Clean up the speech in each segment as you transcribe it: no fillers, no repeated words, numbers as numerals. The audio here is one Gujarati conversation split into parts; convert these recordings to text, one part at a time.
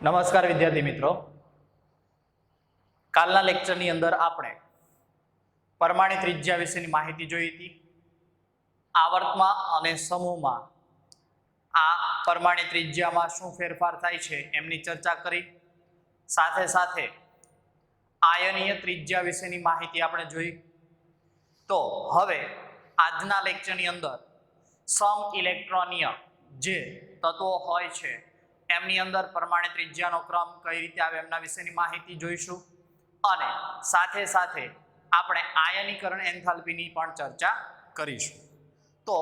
નમસ્કાર વિદ્યાર્થી મિત્રો, કાલના લેક્ચરની અંદર આપણે પરમાણિત ત્રિજ્યા વિશેની માહિતી જોઈ હતી. આવર્તમાં અને સમૂહમાં આ પરમાણિત ત્રિજ્યામાં શું ફેરફાર થાય છે એમની ચર્ચા કરી. સાથે સાથે આયનીય ત્રિજ્યા વિશેની માહિતી આપણે જોઈ. તો હવે આજના લેક્ચરની અંદર સમ ઇલેક્ટ્રોનીય જે તત્વો હોય છે એમની અંદર પરમાણિત ત્રિજ્યાનો ક્રમ કઈ રીતે આવે એમના વિશેની માહિતી જોઈશું અને સાથે સાથે આપણે આયનીકરણ એન્થાલ્પીની પણ ચર્ચા કરીશું. તો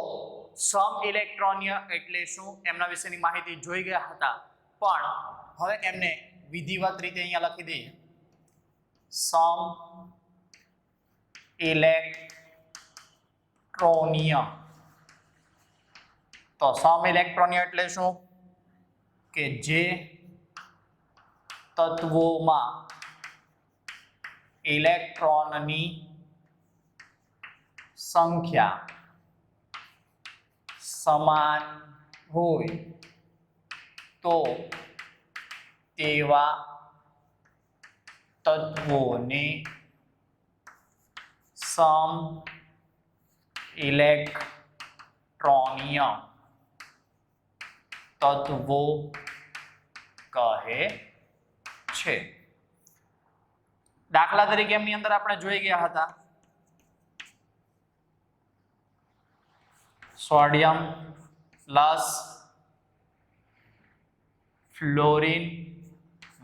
સમ ઇલેક્ટ્રોનીય એટલે શું એમના વિશેની માહિતી જોઈ ગયા હતા, પણ હવે એમને વિધિવત રીતે અહીંયા લખી દઈએ. સમ ઇલેક્ટ્રોનીય. તો સમ ઇલેક્ટ્રોનીય એટલે શું કે જે તત્વોમાં ઇલેક્ટ્રોનની સંખ્યા સમાન હોય તો તેવા તત્વોને સમ ઇલેક્ટ્રોનીય તત્વો કહે છે. દાખલા તરીકે એમની અંદર આપણે જોઈ ગયા હતા સોડિયમ પ્લસ ફ્લોરિન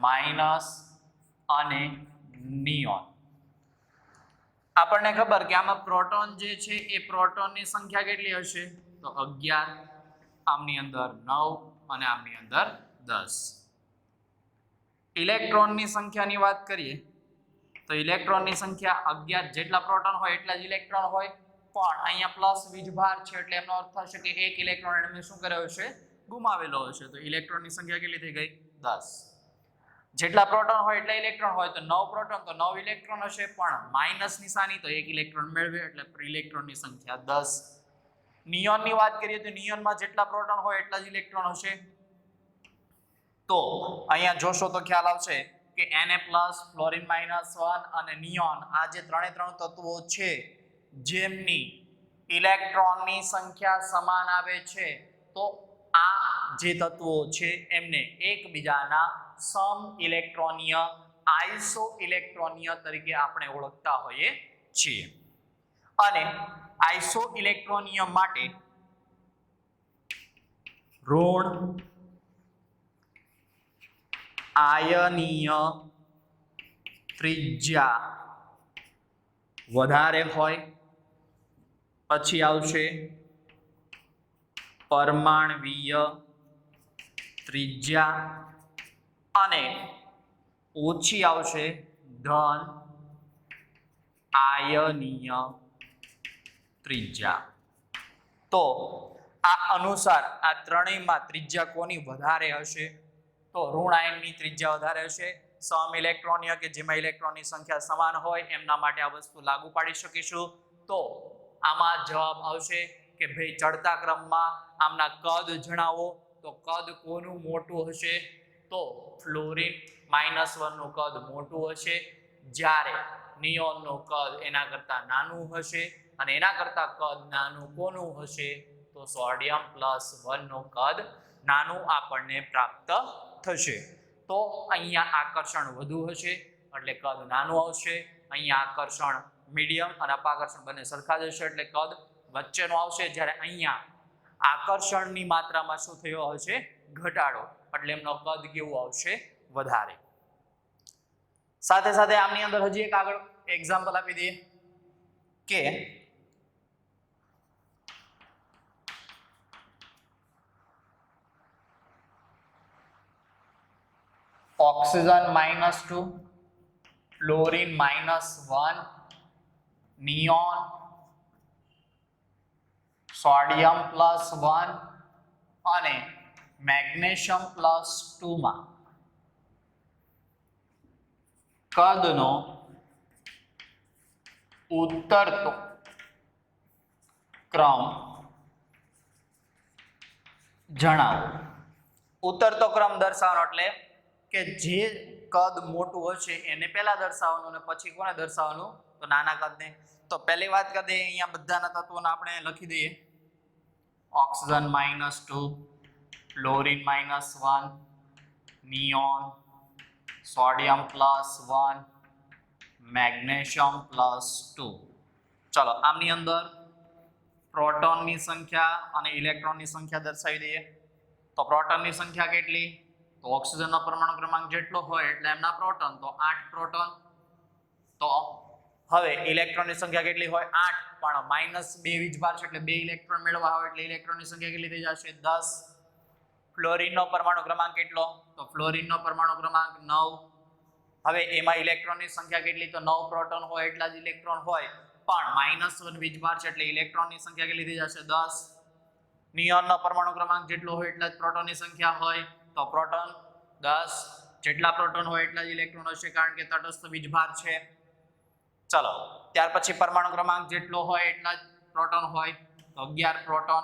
માઇનસ અને નિયોન. આપણને ખબર કે આમાં પ્રોટોન જે છે એ પ્રોટોનની સંખ્યા કેટલી હશે તો 11, આમની અંદર 9 અને આમની અંદર 10. ઇલેક્ટ્રોનની સંખ્યાની વાત કરીએ તો ઇલેક્ટ્રોનની સંખ્યા 11 જેટલા પ્રોટોન હોય એટલા જ ઇલેક્ટ્રોન હોય, પણ અહીંયા પ્લસ વીજભાર છે એટલે એનો અર્થ થશે કે એક ઇલેક્ટ્રોન એમને શું કર્યો હશે ગુમાવેલો હશે. તો ઇલેક્ટ્રોનની સંખ્યા કેટલી થઈ ગઈ 10. જેટલા પ્રોટોન હોય એટલા ઇલેક્ટ્રોન હોય તો 9 પ્રોટોન તો 9 ઇલેક્ટ્રોન હશે, પણ માઇનસ નિશાની તો એક ઇલેક્ટ્રોન મેળવે એટલે ઇલેક્ટ્રોનની સંખ્યા 10. નિયોનની વાત કરીએ તો નિયોનમાં જેટલા પ્રોટોન હોય એટલા જ ઇલેક્ટ્રોન હશે. તો અહીંયા જોશો તો ખ્યાલ આવશે કે Na+, ફ્લોરિન -1 અને નિયોન આ જે ત્રણે ત્રણ તત્વો છે જેમની ઇલેક્ટ્રોનની સંખ્યા સમાન આવે છે, તો આ જે તત્વો છે એમને એકબીજાના સમ ઇલેક્ટ્રોનીય આઇસો ઇલેક્ટ્રોનીય તરીકે આપણે ઓળખતા હોઈએ છીએ. અને આઇસો ઇલેક્ટ્રોનીય માટે ઋણ આયનીય ત્રિજ્યા વધારે હોય, પછી આવશે પરમાણ્વીય ત્રિજ્યા અને ઓછી આવશે ધન આયનીય ત્રિજ્યા. તો આ અનુસાર આ ત્રણેયમાં ત્રિજ્યા કોની વધારે હશે તો ઋણ આયનની ત્રિજ્યા વધારે હશે. સમ ઇલેક્ટ્રોનીય કે જેમાં ઇલેક્ટ્રોનની સંખ્યા સમાન હોય એમના માટે આ વસ્તુ લાગુ પાડી શકીશું. તો આમાં જવાબ આવશે કે ભાઈ ચડતા ક્રમમાં આમના કદ જણાવો, તો કદ કોનું મોટું હશે તો ફ્લોરિન -1 નું કદ મોટું હશે, જ્યારે નિયોનનું કદ એના કરતા નાનું હશે, અને એના કરતા કદ નાનું કોનું હશે તો સોડિયમ +1 નું કદ નાનું આપણને પ્રાપ્ત થશે. તો અહીંયા આકર્ષણ વધુ હશે એટલે કદ નાનું આવશે. અહીંયા આકર્ષણ મીડિયમ અને અપાકર્ષણ બંને સરખા જ હશે એટલે કદ વચ્ચેનો આવશે, જ્યારે અહીંયા આકર્ષણની માત્રામાં શું થયો હશે ઘટાડો એટલે એમનો કદ કેવું આવશે વધારે. સાથે સાથે આમની અંદર હજી એક આગળ એક્ઝામ્પલ આપી દઈએ કે ઓક્સિજન -2, ફ્લોરિન -1, નિયોન, સોડિયમ +1 અને મેગ્નેશિયમ +2 માં કદનો ઉતરતો ક્રમ જણાવો. ઉતરતો ક્રમ દર્શાવવાનો એટલે કે જે કદ મોટું હશે એને પહેલા દર્શાવવાનું અને પછી કોને દર્શાવવાનું તો નાના કદને. તો પહેલી વાત કરી દઈએ, અહીંયા બધાના તત્વોને આપણે લખી દઈએ. Oxygen -2, fluorine -1, neon, sodium +1, magnesium +2. ચલો આમની અંદર પ્રોટોનની સંખ્યા અને ઇલેક્ટ્રોનની સંખ્યા દર્શાવી દઈએ. તો પ્રોટોનની સંખ્યા કેટલી? તો ઓક્સિજનનો પરમાણુ ક્રમાંક જેટલો હોય એટલે એમના પ્રોટોન, તો 8 પ્રોટોન. તો હવે ઇલેક્ટ્રોનની સંખ્યા કેટલી હોય? 8, પણ -2 વીજભાર છે એટલે 2 ઇલેક્ટ્રોન મેળવવા હોય એટલે ઇલેક્ટ્રોનની સંખ્યા કેટલી થઈ જશે? 10. ફ્લોરિનનો પરમાણુ ક્રમાંક કેટલો? તો ફ્લોરિનનો પરમાણુ ક્રમાંક 9. હવે એમાં ઇલેક્ટ્રોનની સંખ્યા કેટલી? તો 9 પ્રોટોન હોય એટલા જ ઇલેક્ટ્રોન હોય, પણ -1 વીજભાર છે એટલે ઇલેક્ટ્રોનની સંખ્યા કેટલી થઈ જશે? 10. નિયોનનો પરમાણુ ક્રમાંક જેટલો હોય એટલા જ પ્રોટોનની સંખ્યા હોય, તો પ્રોટોન 10. જેટલા પ્રોટોન હોય એટલા જ ઇલેક્ટ્રોન હશે કારણ કે તટસ્થ વીજભાર છે. ચલો ત્યાર પછી પરમાણુ ક્રમાંક જેટલો હોય એટલા જ પ્રોટોન હોય, તો 11 પ્રોટોન.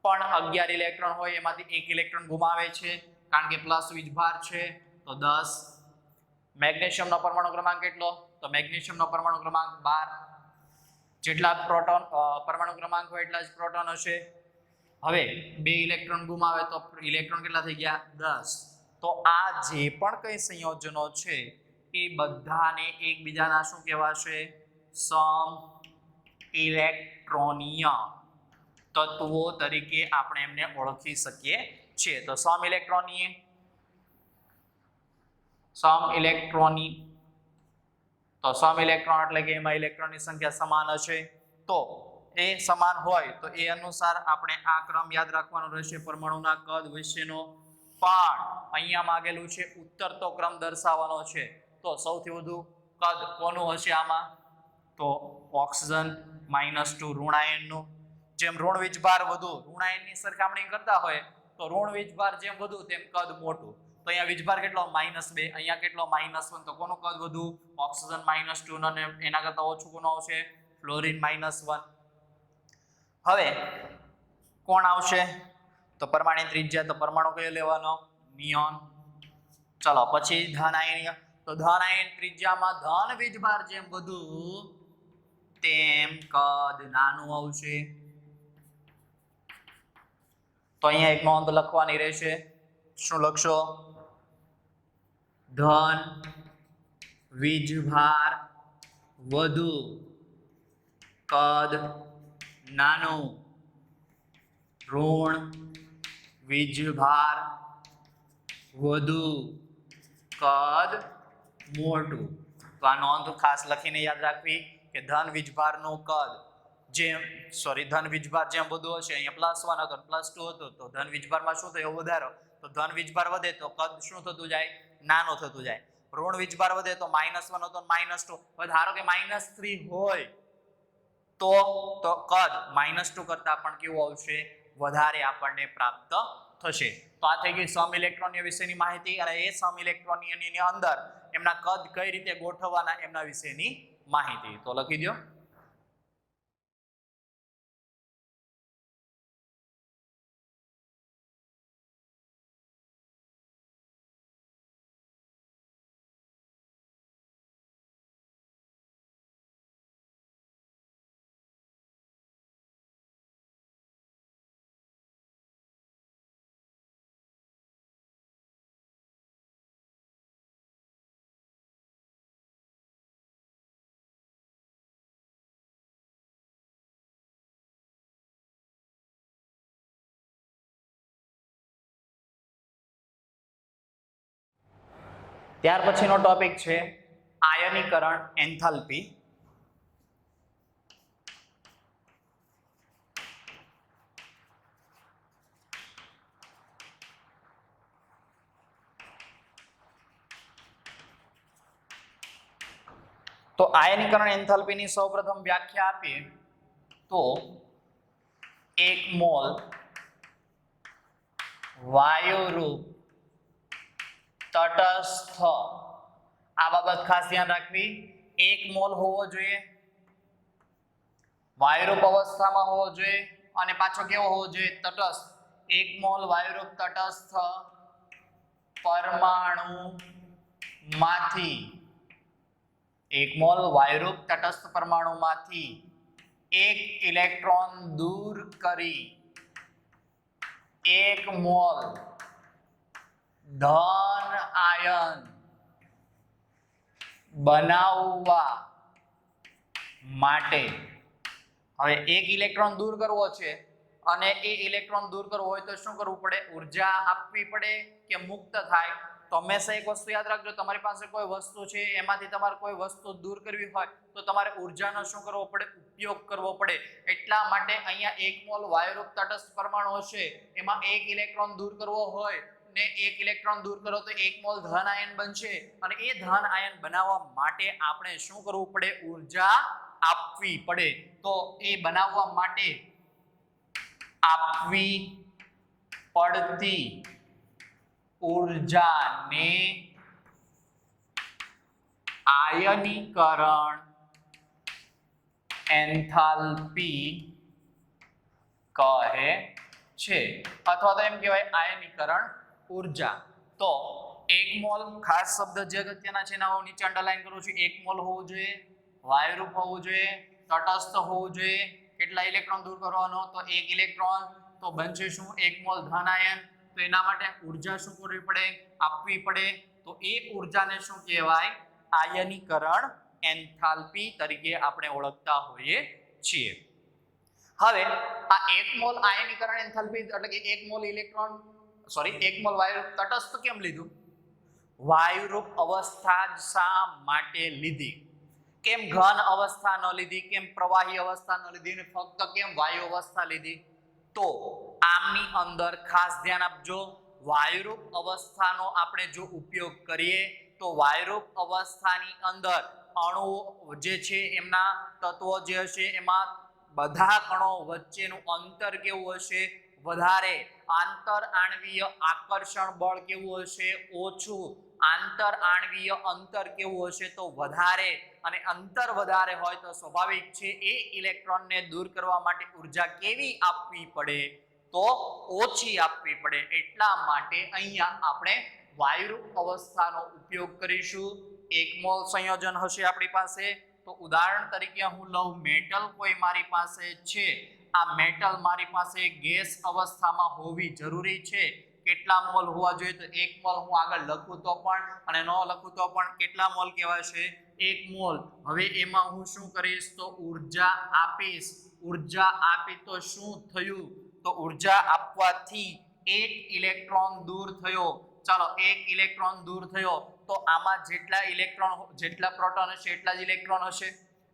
પણ 11 ઇલેક્ટ્રોન હોય એમાંથી 1 ઇલેક્ટ્રોન ગુમાવે છે કારણ કે પ્લસ વીજભાર છે, તો 10. મેગ્નેશિયમનો પરમાણુ ક્રમાંક કેટલો? તો મેગ્નેશિયમનો પરમાણુ ક્રમાંક 12. જેટલા પ્રોટોન પરમાણુ ક્રમાંક હોય એટલા જ પ્રોટોન હશે. હવે 2 ઇલેક્ટ્રોન ગુમાવે તો ઇલેક્ટ્રોન કેટલા થઈ ગયા? 10. તો આ જે પણ કઈ સંયોજનો છે એ બધાને એકબીજાના શું કહેવાશે? સમ ઇલેક્ટ્રોનીય તત્વો તરીકે આપણે એમને ઓળખી શકીએ છીએ. તો સમ ઇલેક્ટ્રોની તો સમ ઇલેક્ટ્રોન એટલે કે એમાં ઇલેક્ટ્રોનની સંખ્યા સમાન હશે. તો એ સમાન હોય તો એ અનુસાર આપણે આ ક્રમ યાદ રાખવાનો રહેશે પરમાણુના કદ વિશેનો. પણ અહીંયા માંગેલું છે ઉત્તરતો ક્રમ દર્શાવવાનો છે. તો સૌથી વધુ કદ કોનું હશે આમાં? તો ઓક્સિજન -2 ઋણાયનનું. જેમ ઋણ વીજભાર વધુ ઋણાયનની સરખામણી કરતા હોય તો ઋણ વીજભાર જેમ વધુ તેમ કદ મોટું. તો અહીંયા વીજભાર કેટલો? -2. અહીંયા કેટલો? -1. તો કોનું કદ વધુ? ઓક્સિજન -2 અને એના કરતા ઓછું કોનું આવશે? ફ્લોરિન -1. હવે કોણ આવશે? તો પરમાણુ ત્રિજ્યા. તો પરમાણુ કયો લેવાનો? નિયોન. ચલો પછી ધન આયન. તો ધન આયન ત્રિજ્યામાં ધન વીજભાર જેમ વધુ તેમ કદ નાનું આવશે. તો અહીંયા એક નોંધ લખવાની રહેશે. શું લખશો? ધન વીજભાર વધુ કદ નાનું, ઋણ વીજભાર વધુ કદ મોટું. તો આ નોંધ ખાસ લખીને યાદ રાખવી કે ધન વીજભારનું કદ ધન વીજભાર જેમ વધુ હશે, અહીંયા +1 હતો +2 હતો, તો ધન વીજભારમાં શું થયો? વધારો. તો ધન વીજભાર વધે તો કદ શું થતું જાય? નાનું થતું જાય. ઋણ વીજભાર વધે તો -1 હતો -2. હવે ધારો કે -3 હોય તો કદ -2 કરતા પણ કેવું આવશે? વધારે આપણને પ્રાપ્ત થશે. તો આ થઈ ગઈ સમ ઇલેક્ટ્રોનીય વિશેની માહિતી, અને એ સમ ઇલેક્ટ્રોનીયની અંદર એમના કદ કઈ રીતે ગોઠવવાના એમના વિશેની માહિતી. તો લખી દો. ત્યાર પછીનો ટોપિક છે આયનીકરણ એન્થાલ્પી. તો આયનીકરણ એન્થાલ્પીની સૌપ્રથમ વ્યાખ્યા આપીએ તો 1 મોલ વાયુરૂપ તટસ્થ, આ બાબત ખાસ ધ્યાન રાખવી, 1 મોલ હોવો જોઈએ, વાયુરૂપ અવસ્થામાં હોવો જોઈએ, અને પાછો કેવો હોવો જોઈએ? તટસ્થ. 1 મોલ વાયુરૂપ તટસ્થ પરમાણુમાંથી એક મોલ વાયુરૂપ તટસ્થ પરમાણુમાંથી એક ઇલેક્ટ્રોન દૂર કરી એક મોલ ધન આયન બનાવવા માટે, હવે એક ઇલેક્ટ્રોન દૂર કરવો છે અને એ ઇલેક્ટ્રોન દૂર કરવો હોય તો શું કરવું પડે? ઉર્જા આપવી પડે કે મુક્ત થાય? તો હંમેશા એક વસ્તુ યાદ રાખજો, તમારી પાસે કોઈ વસ્તુ છે એમાંથી તમારે કોઈ વસ્તુ દૂર કરવી હોય તો તમારે ઉર્જાનો શું કરવો પડે? ઉપયોગ કરવો પડે. એટલા માટે અહીંયા એક મોલ વાયુરૂપ તટસ્થ પરમાણુ હશે, એમાં એક ઇલેક્ટ્રોન દૂર કરવો હોય ને એક ઇલેક્ટ્રોન દૂર કરો તો એક મોલ ધન આયન બનશે અને એ ધન આયન બનાવવા માટે આપણે શું કરવું પડે? ઉર્જા આપવી પડે. તો એ બનાવવા માટે આપવી પડતી ઉર્જાને આયનીકરણ એન્થાલ્પી કહે છે, અથવા તો એમ કહેવાય આયનીકરણ ઉર્જા. તો એક મોલ, ખાસ શબ્દ જે અગત્યના છે એના હું નીચે અંડરલાઈન કરું છું. એક મોલ હોવું જોઈએ, વાયુરૂપ હોવું જોઈએ, તટસ્થ હોવું જોઈએ. કેટલા ઇલેક્ટ્રોન દૂર કરવાનો? તો એક ઇલેક્ટ્રોન. તો બનશે શું? એક મોલ ધન આયન. તો એના માટે ઉર્જા શું કરવી પડે? આપવી પડે. તો એ ઉર્જાને શું કહેવાય? આયનીકરણ એન્થાલ્પી તરીકે આપણે ઓળખતા હોઈએ છીએ. હવે આ એક મોલ આયનીકરણ એન્થાલ્પી એટલે કે એક મોલ ઇલેક્ટ્રોન એક મોલ વાયુરૂપ તટસ્થ કેમ લીધું? વાયુરૂપ અવસ્થા જ શા માટે લીધી? કેમ ઘન અવસ્થા ન લીધી? કેમ પ્રવાહી અવસ્થા ન લીધી ને ફક્ત કેમ વાયુ અવસ્થા લીધી? તો આમની અંદર ખાસ ધ્યાન આપજો, વાયુરૂપ અવસ્થાનો આપણે જો ઉપયોગ કરીએ તો વાયુરૂપ અવસ્થાની અંદર અણુઓ જે છે એમના તત્વો જે હશે એમાં બધા કણો વચ્ચેનું અંતર કેવું હશે? વધારે. આંતર આણ્વીય આકર્ષણ બળ કેવું હશે? ઓછું. આંતર આણ્વીય અંતર કેવું હશે? તો વધારે. અને અંતર વધારે હોય તો સ્વાભાવિક છે એ ઇલેક્ટ્રોનને દૂર કરવા માટે ઉર્જા કેવી આપવી પડે? તો ઓછી આપવી પડે. એટલા માટે અહીંયા આપણે વાયુરૂપ અવસ્થાનો ઉપયોગ કરીશું. એક મોલ સંયોજન હશે આપણી પાસે. તો ઉદાહરણ તરીકે હું લઉં, મેટલ કોઈ મારી પાસે છે, આ મેટલ મારી પાસે ગેસ અવસ્થામાં હોવી જરૂરી છે. કેટલા મોલ હોવા જોઈએ? તો એક મોલ. હું આગળ લખું તો પણ અને ન લખું તો પણ કેટલા મોલ કહેવાશે? એક મોલ. હવે એમાં હું શું કરીશ? તો ઉર્જા આપીશ. ઉર્જા આપી તો શું થયું? તો ઉર્જા આપવાથી એક ઇલેક્ટ્રોન દૂર થયો. ચાલો, એક ઇલેક્ટ્રોન દૂર થયો તો આમાં જેટલા પ્રોટોન હશે એટલા જ ઇલેક્ટ્રોન હશે,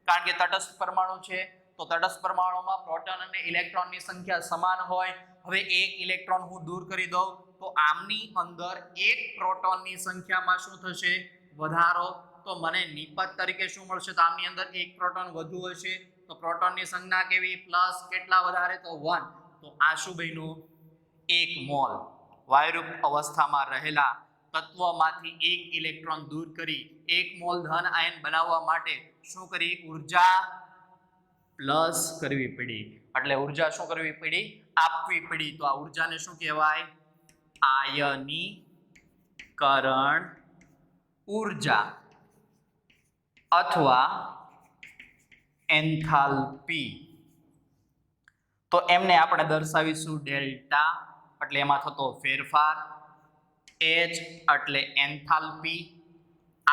કારણ કે તટસ્થ પરમાણુ છે. તો તટસ્થ પરમાણુમાં પ્રોટોન અને ઇલેક્ટ્રોનની સંખ્યા સમાન હોય. હવે એક ઇલેક્ટ્રોન હું દૂર કરી દઉં તો આમની અંદર એક પ્રોટોનની સંખ્યામાં શું થશે? વધારો. તો મને નિપજ તરીકે શું મળશે? તો આમની અંદર એક પ્રોટોન વધુ હશે. તો પ્રોટોનની સંખ્યા કેવી? પ્લસ. કેટલા વધારે? તો 1. તો આ શું બન્યું? એક મોલ. વાયુરૂપ અવસ્થામાં રહેલા તત્વમાંથી એક ઇલેક્ટ્રોન દૂર કરી એક મોલ ધન આયન બનાવવા માટે શું કરી? ઉર્જા પ્લસ કરવી પડી. એટલે ઉર્જા શું કરવી પડી? આપવી પડી. તો આ ઉર્જાને શું કહેવાય? આયનીકરણ ઉર્જા અથવા એન્થાલ્પી. તો એમને આપણે દર્શાવીશું ડેલ્ટા એટલે એમાં થતો ફેરફાર, H એટલે એન્થાલ્પી, I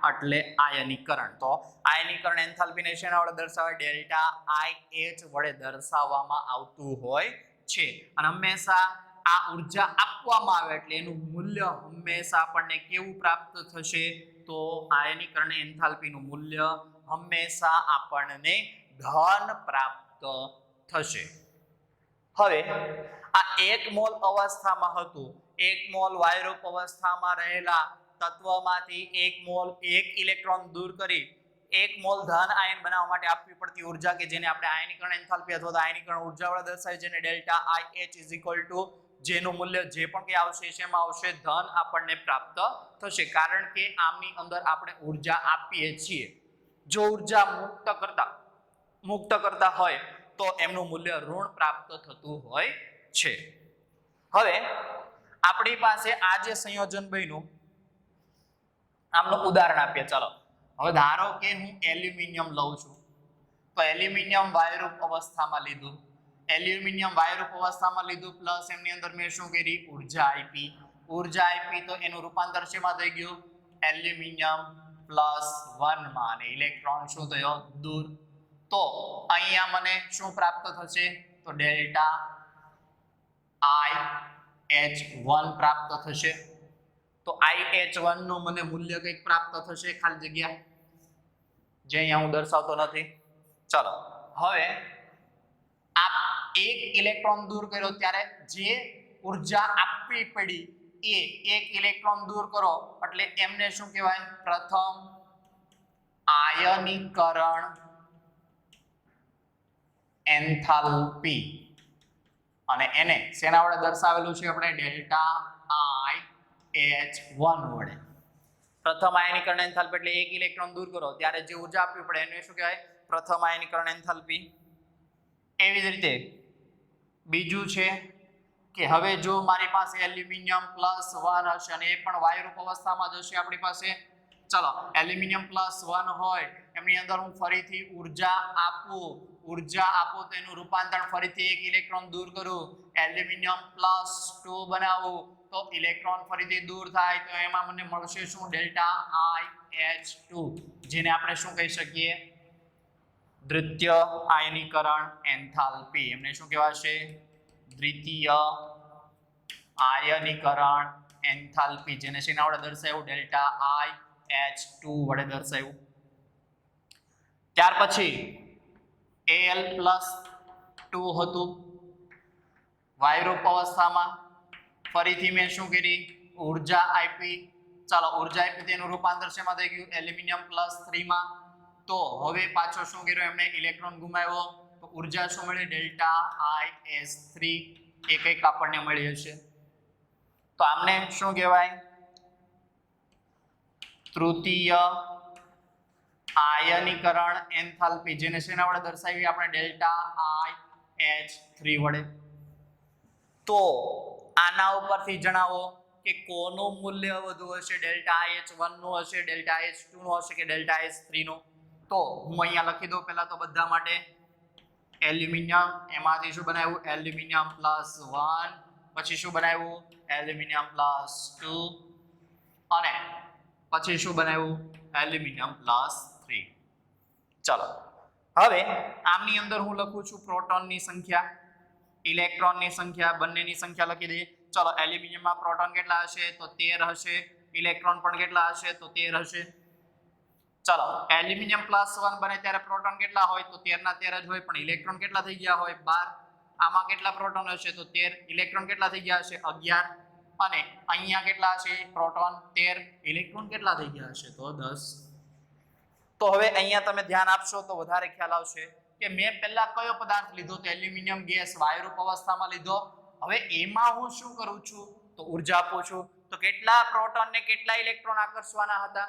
એટલે આયનીકરણ. તો આયનીકરણ એન્થાલ્પીને શેના વડે દર્શાવાય? ડેલ્ટા IH વડે દર્શાવવામાં આવતું હોય છે. અને હંમેશા આ ઉર્જા આપવામાં આવે એટલે એનું મૂલ્ય હંમેશા આપણને કેવું પ્રાપ્ત થશે? તો આયનીકરણ એન્થાલ્પીનું મૂલ્ય હંમેશા આપણને ધન પ્રાપ્ત થશે. હવે આ એક મોલ અવસ્થામાં હતું. એક મોલ વાયુરૂપ અવસ્થામાં રહેલા તત્વમાંથી એક મોલ એક ઇલેક્ટ્રોન દૂર કરી એક મોલ ધન આયન બનાવવા માટે આપવી પડતી ઉર્જા કે જેને આપણે આયનીકરણ એન્થાલ્પી અથવા તો આયનીકરણ ઉર્જા વડે દર્શાવીએ, જેને ડેલ્ટા IH જેનું મૂલ્ય જે પણ કે આવશે શેમાં આવશે? ધન આપણને પ્રાપ્ત થશે, કારણ કે આમની અંદર આપણે ઉર્જા આપીએ છીએ. જો ઉર્જા મુક્ત કરતા હોય તો એમનું મૂલ્ય ઋણ પ્રાપ્ત થતું હોય છે. હવે આપણી પાસે આ જે સંયોજન બન્યું આમનું ઉદાહરણ આપીએ. ચાલો હવે ધારો કે હું એલ્યુમિનિયમ લઉં છું, તો એલ્યુમિનિયમ વાયુરૂપ અવસ્થામાં લીધું, એલ્યુમિનિયમ વાયુરૂપ અવસ્થામાં લીધું પ્લસ એમની અંદર મેં શું કરી, ઉર્જા આપી. ઉર્જા આપી તો એનું રૂપાંતર શેમાં થઈ ગયું, એલ્યુમિનિયમ +1 માં, અને ઇલેક્ટ્રોન શું થયો, દૂર. તો અહીંયા મને શું પ્રાપ્ત થશે, તો ડેલ્ટા IH1 પ્રાપ્ત થશે. તો IH1 નું મને મૂલ્ય કંઈક પ્રાપ્ત થશે, ખાલી જગ્યા જે અહીંયા હું દર્શાવતો નથી. ચલો હવે આ એક ઇલેક્ટ્રોન દૂર કર્યો ત્યારે જે ઉર્જા આપવી પડી એ એક ઇલેક્ટ્રોન દૂર કરો એટલે એમને શું કહેવાય, પ્રથમ આયનીકરણ એન્થાલ્પી, અને એને શેના વડે દર્શાવેલું છે આપણે, ડેલ્ટા IH1 વડે. પ્રથમ આયનીકરણ એન્થાલ્પી એટલે એક ઇલેક્ટ્રોન દૂર કરો ત્યારે જે ઉર્જા આપવી પડે એને શું કહેવાય, પ્રથમ આયનીકરણ એન્થાલ્પી. એવી જ રીતે બીજું છે કે હવે જો મારી પાસે એલ્યુમિનિયમ +1 હશે અને એ પણ વાયુરૂપ અવસ્થામાં જ હશે આપણી પાસે. ચલો એલ્યુમિનિયમ +1 હોય એમની અંદર હું ફરીથી ઉર્જા આપું તો એનું રૂપાંતર ફરીથી એક ઇલેક્ટ્રોન દૂર કરું, એલ્યુમિનિયમ +2 બનાવું તો ઇલેક્ટ્રોન ફરીથી દૂર થાય તો એમાં મને મળશે શું, ડેલ્ટા IH2, જેને આપણે શું કહી શકીએ, દ્વિતીય આયનીકરણ એન્થાલ્પી. એમને શું કહેવાશે, દ્વિતીય આયનીકરણ એન્થાલ્પી, જેને શેના વડે દર્શાવ્યું, ડેલ્ટા IH2 વડે દર્શાવ્યું. ત્યાર પછી Al+2 હતું વાયુરૂપ અવસ્થામાં, ફરીથી મેં શું કરી, ઉર્જા આપી. ચાલો ઉર્જા આપી તેનું રૂપાંતર શેમાં થઈ ગયું, એલ્યુમિનિયમ +3 માં. તો હવે પાછો શું કર્યો એમણે, ઇલેક્ટ્રોન ગુમાવ્યો તો ઉર્જા શું મળી, ડેલ્ટા IH3, એ કંઈક આપણને મળી હશે. તો આમને શું કહેવાય, તૃતીય આયનીકરણ એન્થાલ્પી, જેને શેના વડે દર્શાવી આપણે, ડેલ્ટા IH3 વડે. તો આના ઉપરથી જણાવો કે કોનું મૂલ્ય વધુ હશે, ડેલ્ટા IH1 નું હશે, ડેલ્ટા IH2 નું હશે કે ડેલ્ટા IH3 નું. તો હું અહીંયા લખી દઉં પહેલા તો બધા માટે. એલ્યુમિનિયમ, એમાંથી શું બનાવ્યું, એલ્યુમિનિયમ +1, પછી શું બનાવ્યું, એલ્યુમિનિયમ +2, અને પછી શું બનાવ્યું, એલ્યુમિનિયમ +3. ચલો હવે આમની અંદર હું લખું છું પ્રોટોનની સંખ્યા, ઇલેક્ટ્રોનની સંખ્યા, બંનેની સંખ્યા લખી દઈએ. ચલો એલ્યુમિનિયમમાં પ્રોટોન કેટલા હશે, તો 13 હશે, ઇલેક્ટ્રોન પણ કેટલા હશે, તો 13 હશે. ચલો એલ્યુમિનિયમ +1 બને ત્યારે પ્રોટોન કેટલા હોય, તો 13 ના 13 જ હોય, પણ ઇલેક્ટ્રોન કેટલા થઈ ગયા હોય, 12. આમાં કેટલા પ્રોટોન હશે, તો 13, ઇલેક્ટ્રોન કેટલા થઈ ગયા હશે, 11, અને અહીંયા કેટલા હશે, પ્રોટોન 13, ઇલેક્ટ્રોન કેટલા થઈ ગયા હશે, તો 10. તો હવે અહીંયા તમે ધ્યાન આપશો તો વધારે ખ્યાલ આવશે કે મેં પહેલા કયો પદાર્થ લીધો, તો એલ્યુમિનિયમ ગેસ વાયુરૂપ અવસ્થામાં લીધો. હવે એમાં હું શું કરું છું, તો ઉર્જા આપું છું. તો કેટલા પ્રોટોન ને કેટલા ઇલેક્ટ્રોન આકર્ષવાના હતા,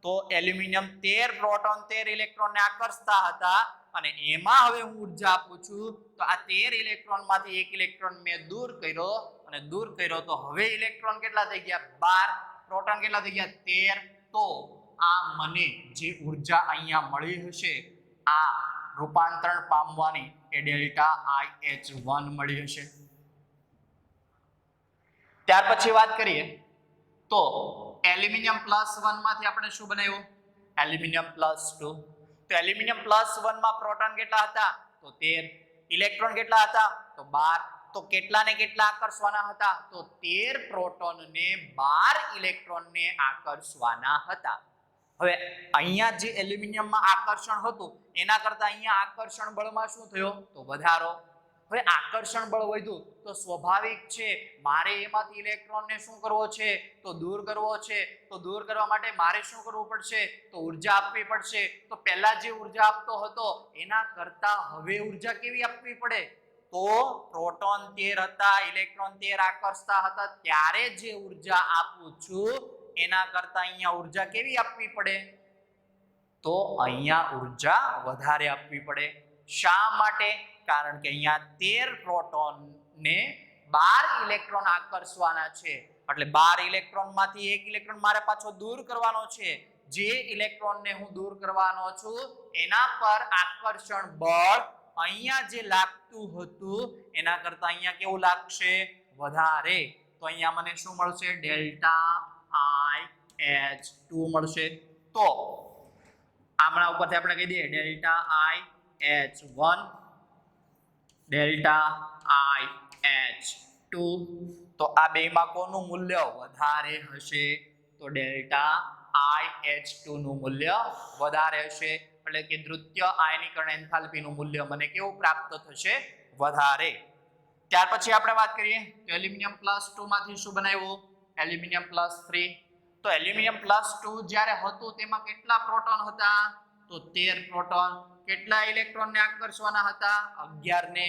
તો એલ્યુમિનિયમ 13 પ્રોટોન 13 ઇલેક્ટ્રોન ને આકર્ષતા હતા, અને એમાં હવે હું ઉર્જા આપું છું તો આ 13 ઇલેક્ટ્રોન માંથી એક ઇલેક્ટ્રોન મેં દૂર કર્યો, અને દૂર કર્યો તો હવે ઇલેક્ટ્રોન કેટલા થઈ ગયા, 12, પ્રોટોન કેટલા થઈ ગયા, 13. તો આ મને જે ઉર્જા અહીંયા મળી હશે આ રૂપાંતરણ પામવાની એ ડેલ્ટા IH1 મળી હશે. ત્યાર પછી વાત કરીએ તો એલ્યુમિનિયમ +1 માંથી આપણે શું બનાવ્યું, એલ્યુમિનિયમ +2. તો એલ્યુમિનિયમ +1 માં પ્રોટોન કેટલા હતા, તો 13, ઇલેક્ટ્રોન કેટલા હતા, તો 12. તો કેટલા ને કેટલા આકર્ષવાના હતા, તો 13 પ્રોટોન ને 12 ઇલેક્ટ્રોન ને આકર્ષવાના હતા. હવે અહીંયા જે એલ્યુમિનિયમમાં આકર્ષણ હતું એના કરતા અહીંયા આકર્ષણ બળમાં શું થયો, તો વધારો. હવે આકર્ષણ બળ વધ્યું તો સ્વાભાવિક છે મારે એમાંથી ઇલેક્ટ્રોનને શું કરવો છે, તો દૂર કરવો છે. તો દૂર કરવા માટે મારે શું કરવું પડશે, તો ઉર્જા આપવી પડશે. તો પહેલા જે ઉર્જા આપતો હતો એના કરતા હવે ઉર્જા કેવી આપવી પડે, તો પ્રોટોન 13 હતા, ઇલેક્ટ્રોન 13 આકર્ષતા હતા, ત્યારે જે ઉર્જા આપું છું એના કરતા અહીંયા ઉર્જા કેવી આપવી પડે, તો અહીંયા ઉર્જા વધારે આપવી પડે. શા માટે, કારણ કે અહીંયા 13 પ્રોટોન ને 12 ઇલેક્ટ્રોન આકર્ષવાના છે. એટલે 12 ઇલેક્ટ્રોનમાંથી એક ઇલેક્ટ્રોન મારે પાછો દૂર કરવાનો છે. જે ઇલેક્ટ્રોનને હું દૂર કરવાનો છું એના પર આકર્ષણ બળ અહીંયા જે લાગતું હતું એના કરતા અહીંયા કેવું લાગશે? વધારે. તો અહીંયા મને શું મળશે? ડેલ્ટા IH2 મળશે. તો આમના ઉપરથી આપણે કહી દઈએ ડેલ્ટા IH1 ડેલ્ટા IH2. તો આ બેમાં કોનું મૂલ્ય વધારે હશે? તો ડેલ્ટા IH2 નું મૂલ્ય વધારે હશે. એટલે કે દ્વિતીય આયનીકરણ એન્થાલ્પી નું મૂલ્ય મને કેવું પ્રાપ્ત થશે? વધારે. ત્યાર પછી આપણે વાત કરીએ તો એલ્યુમિનિયમ +2 માંથી શું બનાવ્યું? એલ્યુમિનિયમ +3. તો એલ્યુમિનિયમ +2 જ્યારે હતું તેમાં કેટલા પ્રોટોન હતા? તો 13 પ્રોટોન. કેટલા ઇલેક્ટ્રોન ને આકર્ષવાના હતા? 11 ને.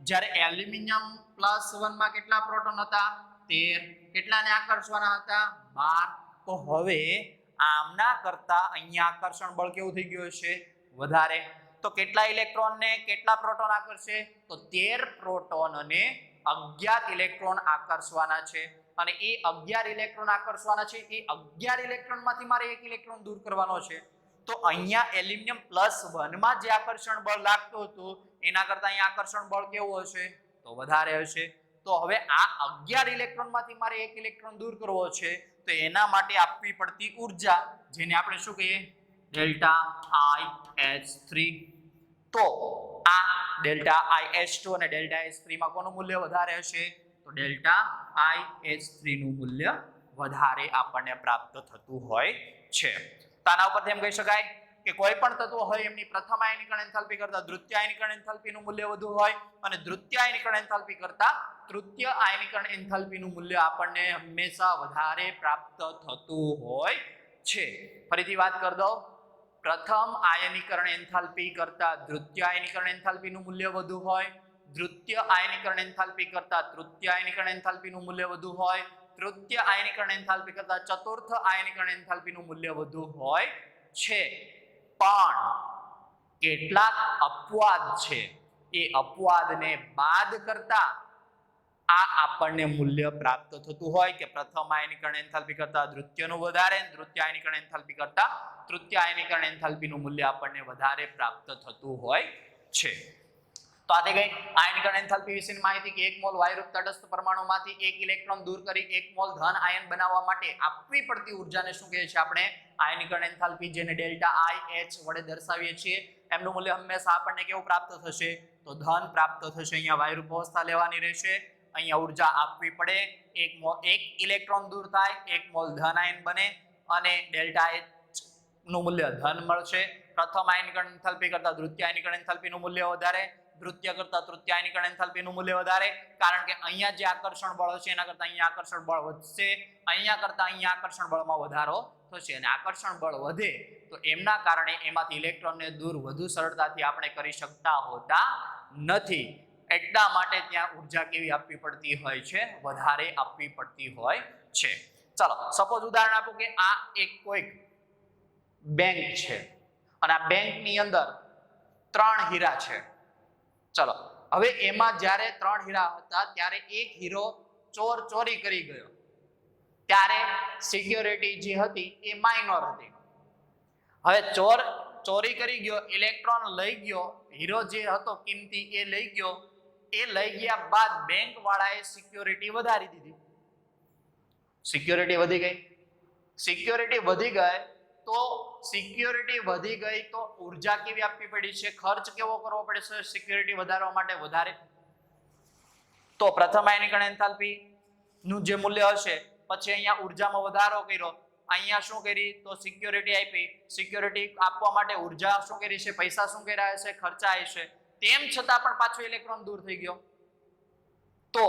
જ્યારે એલ્યુમિનિયમ +1 માં કેટલા પ્રોટોન હતા? 13. કેટલાને આકર્ષવાના હતા? 12. તો હવે આમના કરતા અહીંયા આકર્ષણ બળ કેવું થઈ ગયું છે? વધારે. તો કેટલા ઇલેક્ટ્રોન ને કેટલા પ્રોટોન આકર્ષે? તો 13 પ્રોટોન અને 11 ઇલેક્ટ્રોન આકર્ષવાના છે. અને એ 11 ઇલેક્ટ્રોન આકર્ષવાના છે. એ 11 ઇલેક્ટ્રોનમાંથી મારે એક ઇલેક્ટ્રોન દૂર કરવાનો છે. તો અહીંયા એલ્યુમિનિયમ +1 માં જે આકર્ષણ બળ લાગતું હતું એના કરતા અહીંયા આકર્ષણ બળ કેવું હશે? તો વધારે હશે. તો હવે આ 11 ઇલેક્ટ્રોનમાંથી મારે એક ઇલેક્ટ્રોન દૂર કરવો છે. તો એના માટે આપવી પડતી ઊર્જા જેને આપણે શું કહીએ? Delta IH3. તો આ ડેલ્ટા IH2 અને ડેલ્ટા IH3 માં કોનું મૂલ્ય વધારે હશે? તો ડેલ્ટા IH3 નું મૂલ્ય વધારે આપણને પ્રાપ્ત થતું હોય છે. તો આના ઉપરથી એમ કહી શકાય કે કોઈ પણ તત્વ હોય એમની પ્રથમ આયનીકરણ એન્થાલ્પી કરતા દ્વિતીય આયનીકરણ એન્થાલ્પી નું મૂલ્ય વધુ હોય અને દ્વિતીય આયનીકરણ એન્થાલ્પી કરતા તૃતીય આયનીકરણ એન્થાલ્પી નું મૂલ્ય આપણને હંમેશા વધારે પ્રાપ્ત થતું હોય છે. ફરીથી વાત કરી દઉં. પ્રથમ આયનીકરણ એન્થાલ્પી કરતા દ્વિતીય આયનીકરણ એન્થાલ્પી નું મૂલ્ય વધુ હોય. દ્વિતીય આયનીકરણ એન્થાલ્પી કરતા તૃતીય આયનીકરણ એન્થાલ્પી નું મૂલ્ય વધુ હોય. તૃતીય આયનીકરણ એન્થાલ્પી કરતા ચતુર્થ આયનીકરણ એન્થાલ્પી નું મૂલ્ય વધુ હોય છે. પણ કેટલાક અપવાદ છે. એ અપવાદને બાદ કરતા આ આપણને મૂલ્ય પ્રાપ્ત થતું હોય કે પ્રથમ આયનીકરણ એન્થાલ્પી કરતા દ્વિતીયનું વધારે અને તૃતીય આયનીકરણ એન્થાલ્પી કરતા તૃતીય આયનીકરણ એન્થાલ્પીનું મૂલ્ય આપણને વધારે પ્રાપ્ત થતું હોય છે. તો આ થઈ ગઈ આયનીકરણ એન્થાલ્પી વિશેની માહિતી કે એક મોલ વાયુરૂપ તટસ્થ પરમાણુમાંથી એક ઇલેક્ટ્રોન દૂર કરી એક મોલ ધન આયન બનાવવા માટે આપવી પડતી ઊર્જાને શું કહે છે આપણે? આયનીકરણ એન્થાલ્પી, જેને ડેલ્ટા IH વડે દર્શાવીએ છીએ. એમનું મૂલ્ય હંમેશા આપણને કેવું પ્રાપ્ત થશે? તો ધન પ્રાપ્ત થશે. અહીંયા વાયુરૂપ અવસ્થા લેવાની રહેશે. અહીંયા ઊર્જા આપવી પડે. એક ઇલેક્ટ્રોન દૂર થાય, એક મોલ ધન આયન બને અને ડેલ્ટા H નું મૂલ્ય ધન મળશે. પ્રથમ આયનીકરણ એન્થાલ્પી કરતા દ્વિતીય આયનીકરણ એન્થાલ્પીનું મૂલ્ય વધારે, દ્વિતીય કરતા તૃતીય આયનીકરણ એન્થાલ્પીનું મૂલ્ય વધારે. કારણ કે અહીંયા જે આકર્ષણ બળ હશે એના કરતા અહીંયા આકર્ષણ બળ વધશે. અહીંયા કરતા અહીંયા આકર્ષણ બળમાં વધારો થશે અને આકર્ષણ બળ વધે તો એમના કારણે એમાંથી ઇલેક્ટ્રોનને દૂર વધુ સરળતાથી આપણે કરી શકતા હોતા નથી. એટલા માટે ત્યાં ઊર્જા કેવી આપવી પડતી હોય છે? વધારે આપવી પડતી હોય છે. ચલો સપોઝ ઉદાહરણ આપો કે આ એક કોઈક બેંક છે અને આ બેંકની અંદર 3 હીરા છે. ચલો હવે એમાં જ્યારે 3 હીરા હતા ત્યારે એક હીરો ચોરી કરી ગયો. ત્યારે સિક્યોરિટી જે હતી એ માઇનોર હતી. હવે ચોરી કરી ગયો, ઇલેક્ટ્રોન લઈ ગયો, હીરો જે હતો કિંમતી એ લઈ ગયો. એ લઈ ગયા બાદ બેંક વાળાએ સિક્યોરિટી વધારી દીધી. સિક્યોરિટી વધી ગઈ. સિક્યોરિટી વધી ગઈ તો ઊર્જા કેવી આપવી પડી છે? ખર્ચ કેવો કરવો પડે છે સિક્યોરિટી વધારવા માટે? વધારે. તો પ્રથમ આયનીકરણ એન્થાલ્પી નું જે મૂલ્ય હશે પછી અહીંયા ઊર્જામાં વધારો કર્યો. અહીંયા શું કરી? તો સિક્યોરિટી આપી. સિક્યોરિટી આપવા માટે ઊર્જા શું કરી છે? પૈસા શું કર્યા હશે? ખર્ચાય છે. તેમ છતાં પણ પાછો ઇલેક્ટ્રોન દૂર થઈ ગયો. તો